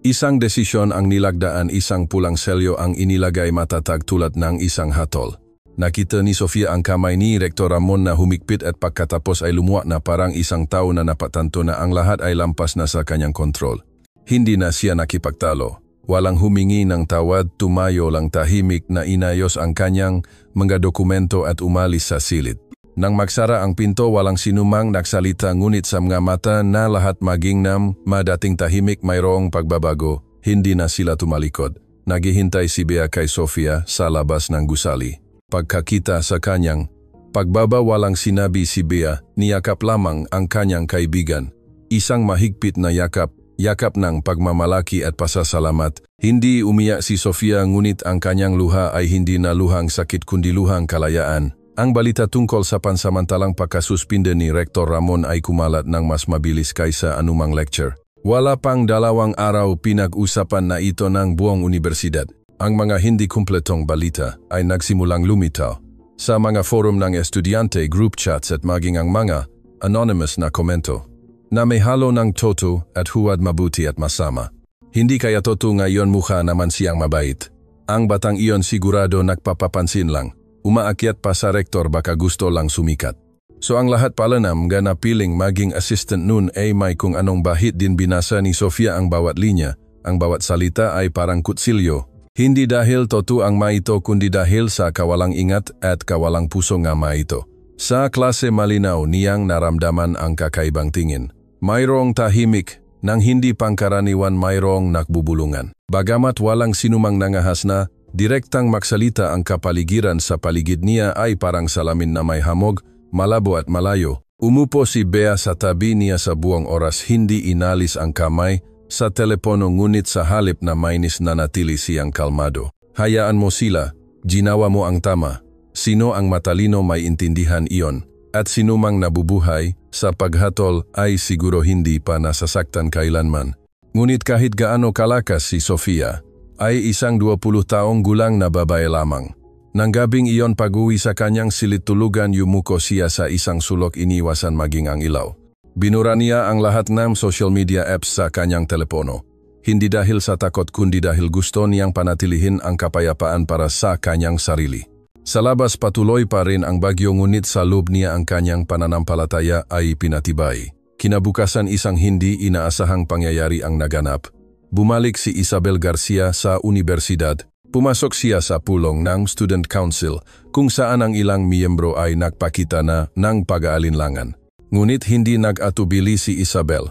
Isang desisyon ang nilagdaan, isang pulang selyo ang inilagay, matatag tulad ng isang hatol. Nakita ni Sofia ang kamay ni Rektor Ramon na humigpit at pagkatapos ay lumuwa na parang isang tao na napatanto na ang lahat ay lampas na sa kanyang kontrol. Hindi na siya nakipagtalo. Walang humingi ng tawad, tumayo lang tahimik na inayos ang kanyang mga dokumento at umalis sa silid. Nang magsara ang pinto, walang sinumang nagsalita ngunit sa mga mata na lahat magingnam, madating tahimik, mayroong pagbabago. Hindi na sila tumalikod. Naghihintay si Bea kay Sofia sa labas ng gusali. Pagkakita sa kanyang pagbaba, walang sinabi si Bea, niyakap lamang ang kanyang kaibigan. Isang mahigpit na yakap ng pagmamalaki at pasasalamat. Hindi umiyak si Sofia ngunit ang kanyang luha ay hindi na luhang sakit kundi luhang kalayaan. Ang balita tungkol sa pansamantalang pagkasuspinde ni Rektor Ramon ay kumalat ng mas mabilis kaysa anumang lecture. Wala pang 2 araw, pinag-usapan na ito ng buong universidad. Ang mga hindi kumpletong balita ay nagsimulang lumitaw sa mga forum ng estudyante, group chats at maging ang mga anonymous na komento na may halo ng toto at huwad, mabuti at masama. Hindi kaya toto ngayon, mukha naman siyang mabait. Ang batang iyon sigurado nagpapapansin lang. Umaakyat pa sa rektor, baka gusto lang sumikat. So ang lahat pala nam na piling maging assistant noon ay may kung anong bahit din. Binasa ni Sofia ang bawat linya. Ang bawat salita ay parang kutsilyo. Hindi dahil toto ang maito kundi dahil sa kawalang ingat at kawalang puso nga maito. Sa klase malinaw niyang naramdaman ang kakaibang tingin. Mayroong tahimik nang hindi pangkaraniwan, mayroong nakbubulungan. Bagamat walang sinumang nangahas na direktang magsalita, ang kapaligiran sa paligid niya ay parang salamin na may hamog, malabo at malayo. Umupo si Bea sa tabi niya sa buong oras, hindi inalis ang kamay sa telepono ngunit sa halip na mainis na natili siyang kalmado. Hayaan mo sila, ginawa mo ang tama. Sino ang matalino may intindihan iyon. At sinumang nabubuhay sa paghatol ay siguro hindi pa nasasaktan kailanman. Ngunit kahit gaano kalakas si Sofia, ay isang 20 taong gulang na babae lamang. Nang gabing iyon pag-uwi sa kanyang silid-tulugan yumuko siya sa isang sulok iniwasan maging ang ilaw. Binura niya ang lahat ng social media apps sa kanyang telepono. Hindi dahil sa takot kundi dahil gusto niyang panatilihin ang kapayapaan para sa kanyang sarili. Sa labas patuloy pa rin ang bagyo ngunit sa loob niya ang kanyang pananampalataya ay pinatibay. Kinabukasan isang hindi inaasahang pangyayari ang naganap. Bumalik si Isabel Garcia sa universidad. Pumasok siya sa pulong ng Student Council kung saan ang ilang miyembro ay nagpakita na ng pag-aalinlangan. Ngunit hindi nag-atubili si Isabel.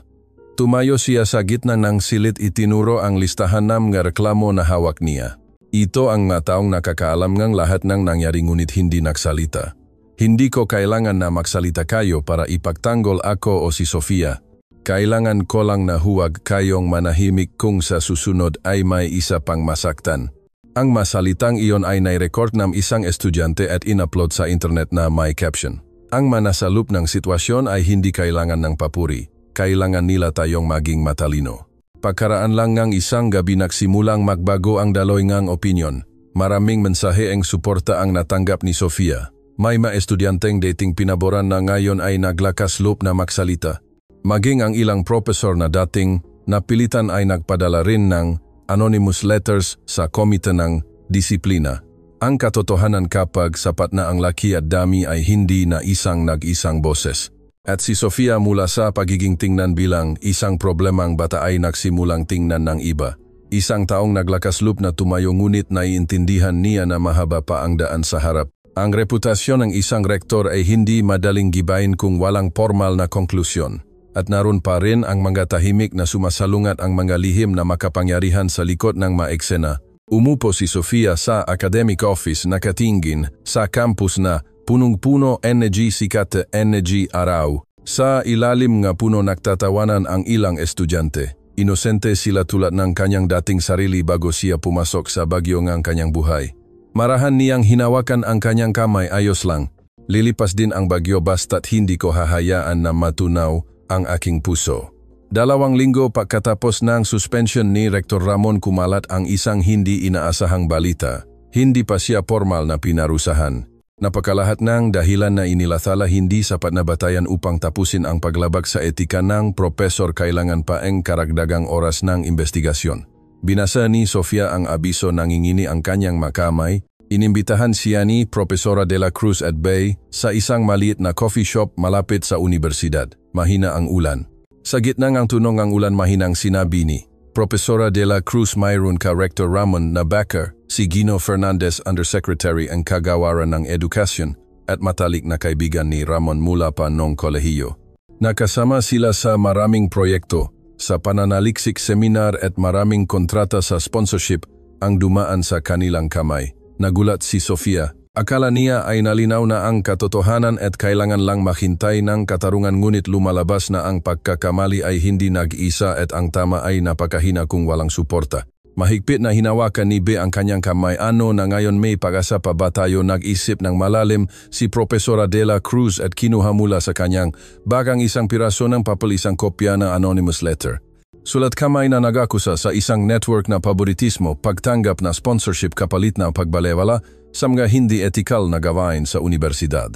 Tumayo siya sa gitna ng silid itinuro ang listahan ng mga reklamo na hawak niya. Ito ang mga taong nakakaalam ng lahat ng nangyari ngunit hindi nagsalita. Hindi ko kailangan na magsalita kayo para ipagtanggol ako o si Sofia. Kailangan ko lang na huwag kayong manahimik kung sa susunod ay may isa pang masaktan. Ang masalitang iyon ay nai-record ng isang estudyante at in-upload sa internet na may caption. Ang manasalup ng sitwasyon ay hindi kailangan ng papuri. Kailangan nila tayong maging matalino. Pagkaraan lang ng isang gabi nagsimulang magbago ang daloy ngang opinyon. Maraming mensahe ang suporta ang natanggap ni Sofia. May mga estudyanteng dating pinaboran na ngayon ay naglakas loob na magsalita. Maging ang ilang profesor na dating napilitan ay nagpadala rin ng anonymous letters sa komite ng disiplina. Ang katotohanan kapag sapat na ang laki at dami ay hindi na isang nag-isang boses. At si Sofia mula sa pagiging tingnan bilang isang problemang bata ay nagsimulang tingnan ng iba. Isang taong naglakas loob na tumayo ngunit naiintindihan niya na mahaba pa ang daan sa harap. Ang reputasyon ng isang rektor ay hindi madaling gibain kung walang formal na konklusyon. At naroon pa rin ang mga tahimik na sumasalungat ang mga lihim na makapangyarihan sa likod ng mga eksena. Umupo si Sofia sa academic office nakatingin sa campus na punong-puno energy sikat energy araw. Sa ilalim nga puno nagtatawanan ang ilang estudyante. Inosente sila tulad ng kanyang dating sarili bago siya pumasok sa bagyo ng kanyang buhay. Marahan niyang hinawakan ang kanyang kamay ayos lang. Lilipas din ang bagyo basta't hindi ko hahayaan na matunaw ang aking puso. 2 linggo pagkatapos ng suspension ni Rektor Ramon kumalat ang isang hindi inaasahang balita. Hindi pa siya formal na pinarusahan. Napakalahat ng dahilan na inilathala hindi sapat na batayan upang tapusin ang paglabag sa etika ng profesor kailangan pa ang karagdagang oras ng investigasyon. Binasa ni Sofia ang abiso nangingini ang kanyang makamay. Inimbitahan siya ni Profesora de la Cruz at Bay sa isang maliit na coffee shop malapit sa universidad. Mahina ang ulan. Sa gitna ng tunong ang ulan mahinang sinabi ni Profesora de la Cruz mayroon ka Rector Ramon na backer, si Gino Fernandez Undersecretary ang kagawaran ng edukasyon at matalik na kaibigan ni Ramon mula pa noong kolehiyo. Nakasama sila sa maraming proyekto, sa pananaliksik seminar at maraming kontrata sa sponsorship ang dumaan sa kanilang kamay. Nagulat si Sofia. Akala niya ay nalinaw na ang katotohanan at kailangan lang maghintay ng katarungan ngunit lumalabas na ang pagkakamali ay hindi nag-isa at ang tama ay napakahina kung walang suporta. Mahigpit na hinawakan ni B ang kanyang kamay ano na ngayon may pag-asa pa ba tayo nag-isip ng malalim si Profesora de la Cruz at kinuha mula sa kanyang bagang isang piraso ng papel isang kopya ng anonymous letter. Sulat kamay na nag-akusa sa isang network na paboritismo, pagtanggap na sponsorship kapalit na pagbalewala sa mga hindi etikal na gawain sa universidad.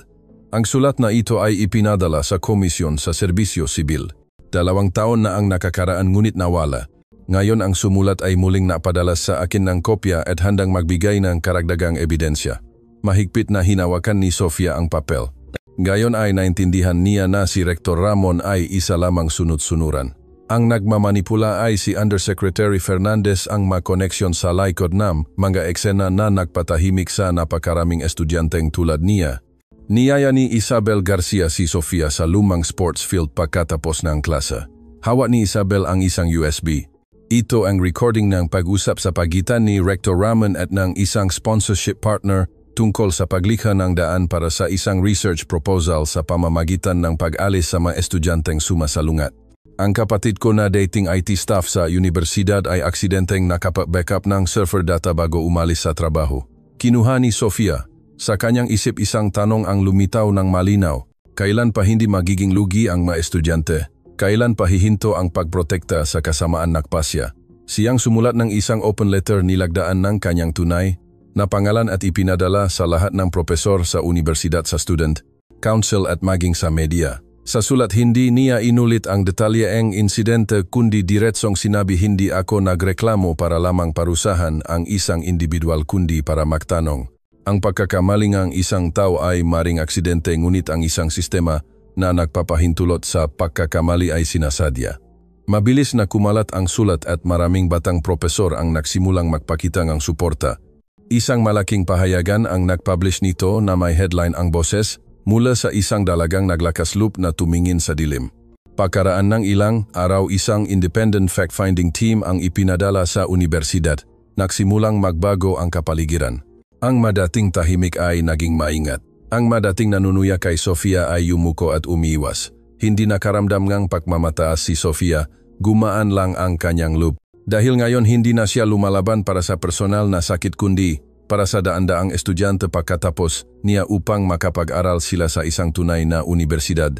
Ang sulat na ito ay ipinadala sa komisyon sa serbisyo sibil. 2 taon na ang nakakaraan ngunit nawala. Ngayon ang sumulat ay muling napadala sa akin ng kopya at handang magbigay ng karagdagang ebidensya. Mahigpit na hinawakan ni Sofia ang papel. Gayon ay naintindihan niya na si Rektor Ramon ay isa lamang sunod-sunuran. Ang nagmamanipula ay si Undersecretary Fernandez ang makoneksyon sa likod ng mga eksena na nagpatahimik sa napakaraming estudyanteng tulad niya. Niyaya ni Isabel Garcia si Sofia sa lumang sports field pagkatapos ng klase. Hawak ni Isabel ang isang USB. Ito ang recording ng pag-usap sa pagitan ni Rector Ramon at ng isang sponsorship partner tungkol sa paglikha ng daan para sa isang research proposal sa pamamagitan ng pag-alis sa mga estudyanteng sumasalungat. Ang kapatid ko na dating IT staff sa universidad ay aksidenteng nakapag-backup ng server data bago umalis sa trabaho. Kinuha ni Sofia. Sa kanyang isip isang tanong ang lumitaw ng malinaw. Kailan pa hindi magiging lugi ang mga estudyante? Kailan pa hihinto ang pagprotekta sa kasamaan nakpasya? Siyang sumulat ng isang open letter nilagdaan ng kanyang tunay. Napangalan at ipinadala sa lahat ng propesor sa universidad sa student, council at maging sa media. Sa sulat hindi niya inulit ang detalyeeng insidente kundi diretsong sinabi hindi ako nagreklamo para lamang parusahan ang isang individual kundi para magtanong. Ang pagkakamaling ang isang tao ay maring aksidente ngunit ang isang sistema na nagpapahintulot sa pagkakamali ay sinasadya. Mabilis na kumalat ang sulat at maraming batang propesor ang nagsimulang magpakita ng suporta. Isang malaking pahayagan ang nagpublish nito na may headline ang boses mula sa isang dalagang naglakasloop na tumingin sa dilim. Pagkaraan ng ilang araw isang independent fact-finding team ang ipinadala sa universidad. Nagsimulang magbago ang kapaligiran. Ang madating tahimik ay naging maingat. Ang madating nanunuya kay Sofia ay yumuko at umiiwas. Hindi nakaramdam ngang pagmamataas si Sofia, gumaan lang ang kanyang loob. Dahil ngayon hindi na siya lumalaban para sa personal na sakit kundi para sa daan-daang estudyante pagkatapos niya upang makapag-aral sila sa isang tunay na universidad.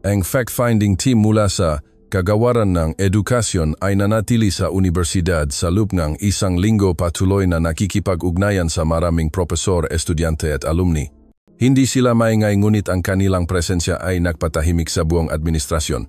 Ang fact-finding team mula sa Kagawaran ng Edukasyon ay nanatili sa universidad sa loob ng isang linggo patuloy na nakikipag-ugnayan sa maraming profesor, estudyante at alumni. Hindi sila maingay ngunit ang kanilang presensya ay nagpatahimik sa buong administrasyon.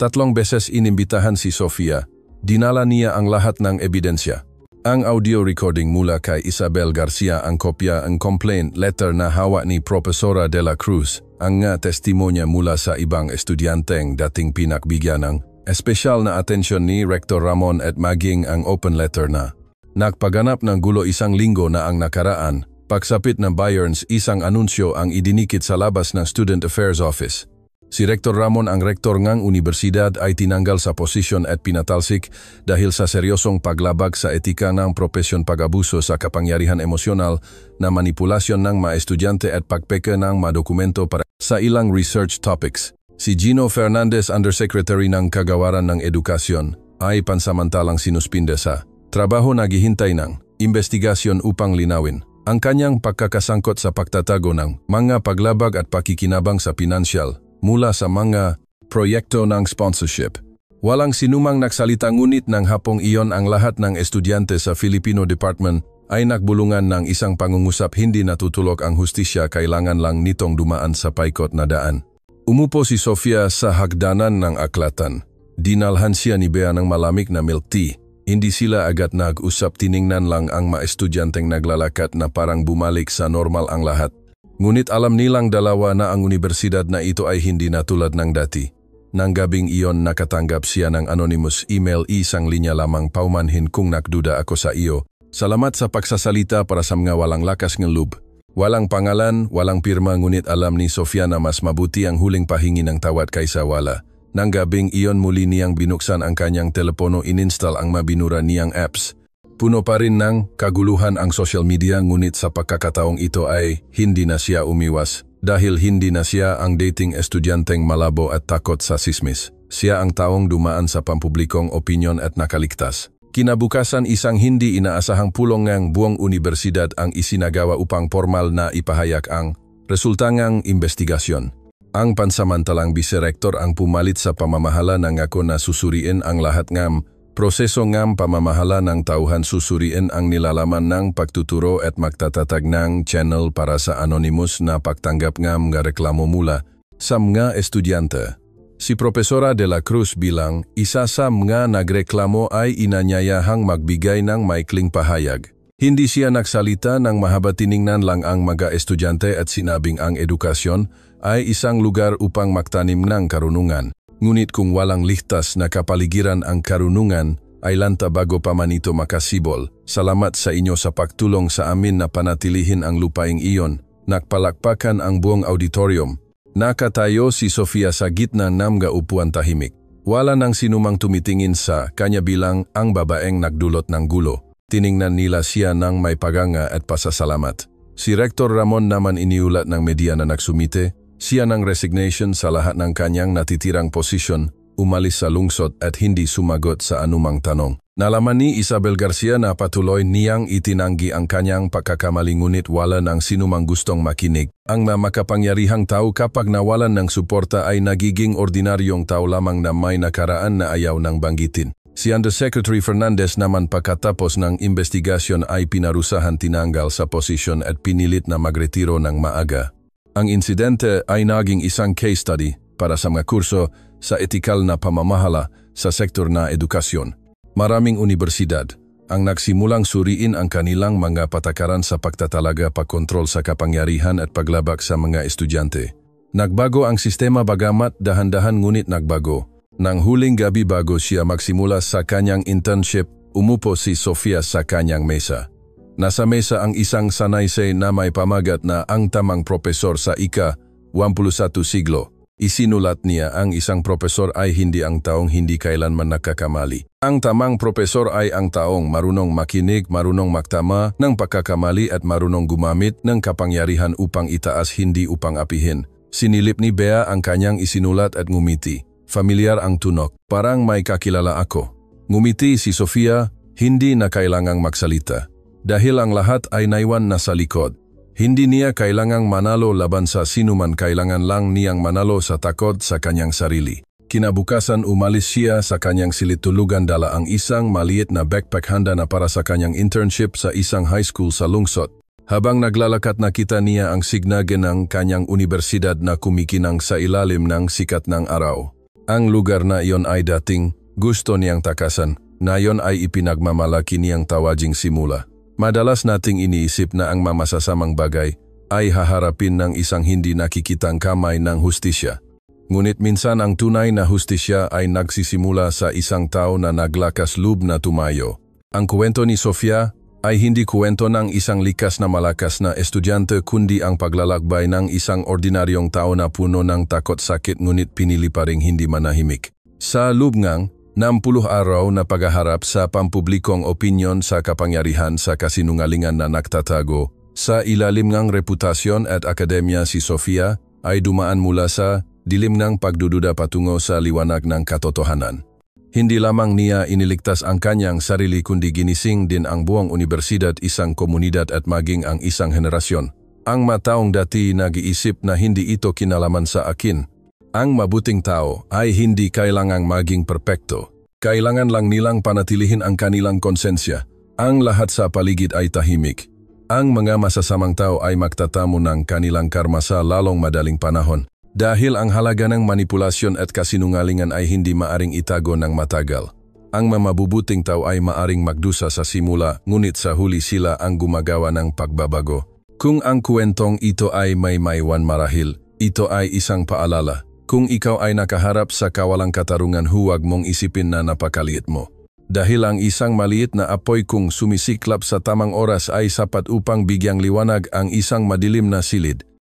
3 beses inimbitahan si Sofia. Dinala niya ang lahat ng ebidensya. Ang audio recording mula kay Isabel Garcia ang kopya ang complaint letter na hawak ni Profesora de la Cruz, ang nga testimonya mula sa ibang estudyanteng dating pinakbigyan ng espesyal na atensyon ni Rector Ramon at maging ang open letter na. Nagpaganap ng gulo isang linggo na ang nakaraan, pagsapit ng Bayerns isang anunsyo ang idinikit sa labas ng Student Affairs Office. Si Rector Ramon ang rektor ngang universidad ay tinanggal sa posisyon at pinatalsik dahil sa seryosong paglabag sa etika ng propesyon pag-abuso sa kapangyarihan emosyonal na manipulasyon ng mga estudyante at pagpeke ng mga dokumento para sa ilang research topics. Si Gino Fernandez, Undersecretary ng Kagawaran ng Edukasyon, ay pansamantalang sinuspinde sa trabaho naghihintay ng investigasyon upang linawin ang kanyang pagkakasangkot sa pagtatago ng mga paglabag at pakikinabang sa pinansyal mula sa mga proyekto ng sponsorship. Walang sinumang nagsalita ngunit ng hapong iyon ang lahat ng estudyante sa Filipino Department ay nagbulungan ng isang pangungusap hindi natutulog ang hustisya kailangan lang nitong dumaan sa paikot na daan. Umupo si Sofia sa hagdanan ng aklatan. Dinalhan siya ni Bea ng malamig na milk tea. Hindi sila agad nag-usap, tiningnan lang ang mga estudyanteng naglalakat na parang bumalik sa normal ang lahat. Ngunit alam nilang dalawa na ang universidad na ito ay hindi na tulad ng dati. Nang gabing iyon nakatanggap siya ng anonymous email, isang linya lamang, paumanhin kung nakduda ako sa iyo. Salamat sa pagsasalita para sa mga walang lakas ng loob. Walang pangalan, walang pirma ngunit alam ni Sofia na mas mabuti ang huling pahingi ng tawad kaysa wala. Nang gabing iyon muli niyang binuksan ang kanyang telepono, ininstall ang mabinura niyang apps. Puno pa rin ng kaguluhan ang social media ngunit sa pagkakataong ito ay hindi na siya umiwas dahil hindi na siya ang dating estudyanteng malabo at takot sa sismis. Siya ang taong dumaan sa pampublikong opinyon at nakaligtas. Kinabukasan isang hindi inaasahang pulong ng buong universidad ang isinagawa upang formal na ipahayag ang resulta ng investigasyon. Ang pansamantalang vice-rector ang pumalit sa pamamahala ng ako na susuriin ang lahat ng proseso ng pamamahala ng tauhan, susuriin ang nilalaman ng pagtuturo at magtatatag ng channel para sa anonymous na pagtanggap ng mga reklamo mula sa mga estudyante. Si Profesora de la Cruz bilang isa sa mga nagreklamo ay inanyayahang magbigay ng maikling pahayag. Hindi siya nagsalita ng mahaba, tiningnan lang ang mga estudyante at sinabing ang edukasyon ay isang lugar upang magtanim ng karunungan. Ngunit kung walang ligtas na kapaligiran ang karunungan, ay lanta bago pa man ito makasibol. Salamat sa inyo sa pagtulong sa amin na panatilihin ang lupaing iyon. Nakpalakpakan ang buong auditorium. Nakatayo si Sofia sa gitna ng mga upuan tahimik. Wala nang sinumang tumitingin sa kanya bilang ang babaeng nagdulot ng gulo. Tiningnan nila siya ng may paganga at pasasalamat. Si Rector Ramon naman iniulat ng media na nagsumite siya ng resignation sa lahat ng kanyang natitirang posisyon, umalis sa lungsod at hindi sumagot sa anumang tanong. Nalaman ni Isabel Garcia na patuloy niyang itinanggi ang kanyang pagkakamali ngunit wala ng sinumang gustong makinig. Ang makapangyarihang tao kapag nawalan ng suporta ay nagiging ordinaryong tao lamang na may nakaraan na ayaw ng banggitin. Si Undersecretary Fernandez naman pagkatapos ng investigasyon ay pinarusahan tinanggal sa posisyon at pinilit na magretiro ng maaga. Ang insidente ay naging isang case study para sa mga kurso sa etikal na pamamahala sa sektor na edukasyon. Maraming universidad ang nagsimulang suriin ang kanilang mga patakaran sa pagtatalaga pagkontrol sa kapangyarihan at paglabak sa mga estudyante. Nagbago ang sistema bagamat dahan-dahan ngunit nagbago. Nang huling gabi bago siya magsimula sa kanyang internship, umupo si Sofia sa kanyang mesa. Nasa mesa ang isang sanaysay na may pamagat na ang tamang propesor sa ika-21 siglo. Isinulat niya ang isang propesor ay hindi ang taong hindi kailanman nagkakamali. Ang tamang propesor ay ang taong marunong makinig, marunong magtama ng pagkakamali at marunong gumamit ng kapangyarihan upang itaas hindi upang apihin. Sinilip ni Bea ang kanyang isinulat at ngumiti. Familiar ang tunok, parang may kakilala ako. Ngumiti si Sofia, hindi na kailangang magsalita. Dahil ang lahat ay naiwan na sa likod. Hindi niya kailangang manalo laban sa sinuman, kailangan lang niyang manalo sa takot sa kanyang sarili. Kinabukasan umalis siya sa kanyang silid-tulugan dala ang isang maliit na backpack handa na para sa kanyang internship sa isang high school sa lungsod. Habang naglalakat nakita niya ang signage ng kanyang universidad na kumikinang sa ilalim ng sikat ng araw. Ang lugar na iyon ay dating gusto niyang takasan, na iyon ay ipinagmamalaki niyang tawaging simula. Madalas nating iniisip na ang mamasasamang bagay ay haharapin ng isang hindi nakikitang kamay ng hustisya. Ngunit minsan ang tunay na hustisya ay nagsisimula sa isang tao na naglakas loob na tumayo. Ang kwento ni Sofia ay hindi kwento ng isang likas na malakas na estudyante kundi ang paglalakbay ng isang ordinaryong tao na puno ng takot sakit ngunit pinili pa ring hindi manahimik. Sa loob ngang 60 araw na paghaharap sa pampublikong opinyon sa kapangyarihan sa kasinungalingan na nagtatago, sa ilalim ng reputasyon at akademya si Sofia ay dumaan mula sa dilim ng pagdududa patungo sa liwanag ng katotohanan. Hindi lamang niya iniligtas ang kanyang sarili kundi ginising din ang buong universidad, isang komunidad at maging ang isang henerasyon. Ang mataong dati nag-iisip na hindi ito kinalaman sa akin. Ang mabuting tao ay hindi kailangang maging perpekto. Kailangan lang nilang panatilihin ang kanilang konsensya. Ang lahat sa paligid ay tahimik. Ang mga masasamang tao ay magtatamo ng kanilang karma sa lalong madaling panahon. Dahil ang halaga ng manipulasyon at kasinungalingan ay hindi maaring itago ng matagal. Ang mabubuting tao ay maaring magdusa sa simula, ngunit sa huli sila ang gumagawa ng pagbabago. Kung ang kwentong ito ay may maiwan marahil, ito ay isang paalala. Kung ikaw ay nakaharap sa kawalang katarungan, huwag mong isipin na napakaliit mo. Dahil ang isang maliit na apoy kung sumisiklap sa tamang oras ay sapat upang bigyang liwanag ang isang madilim na silid.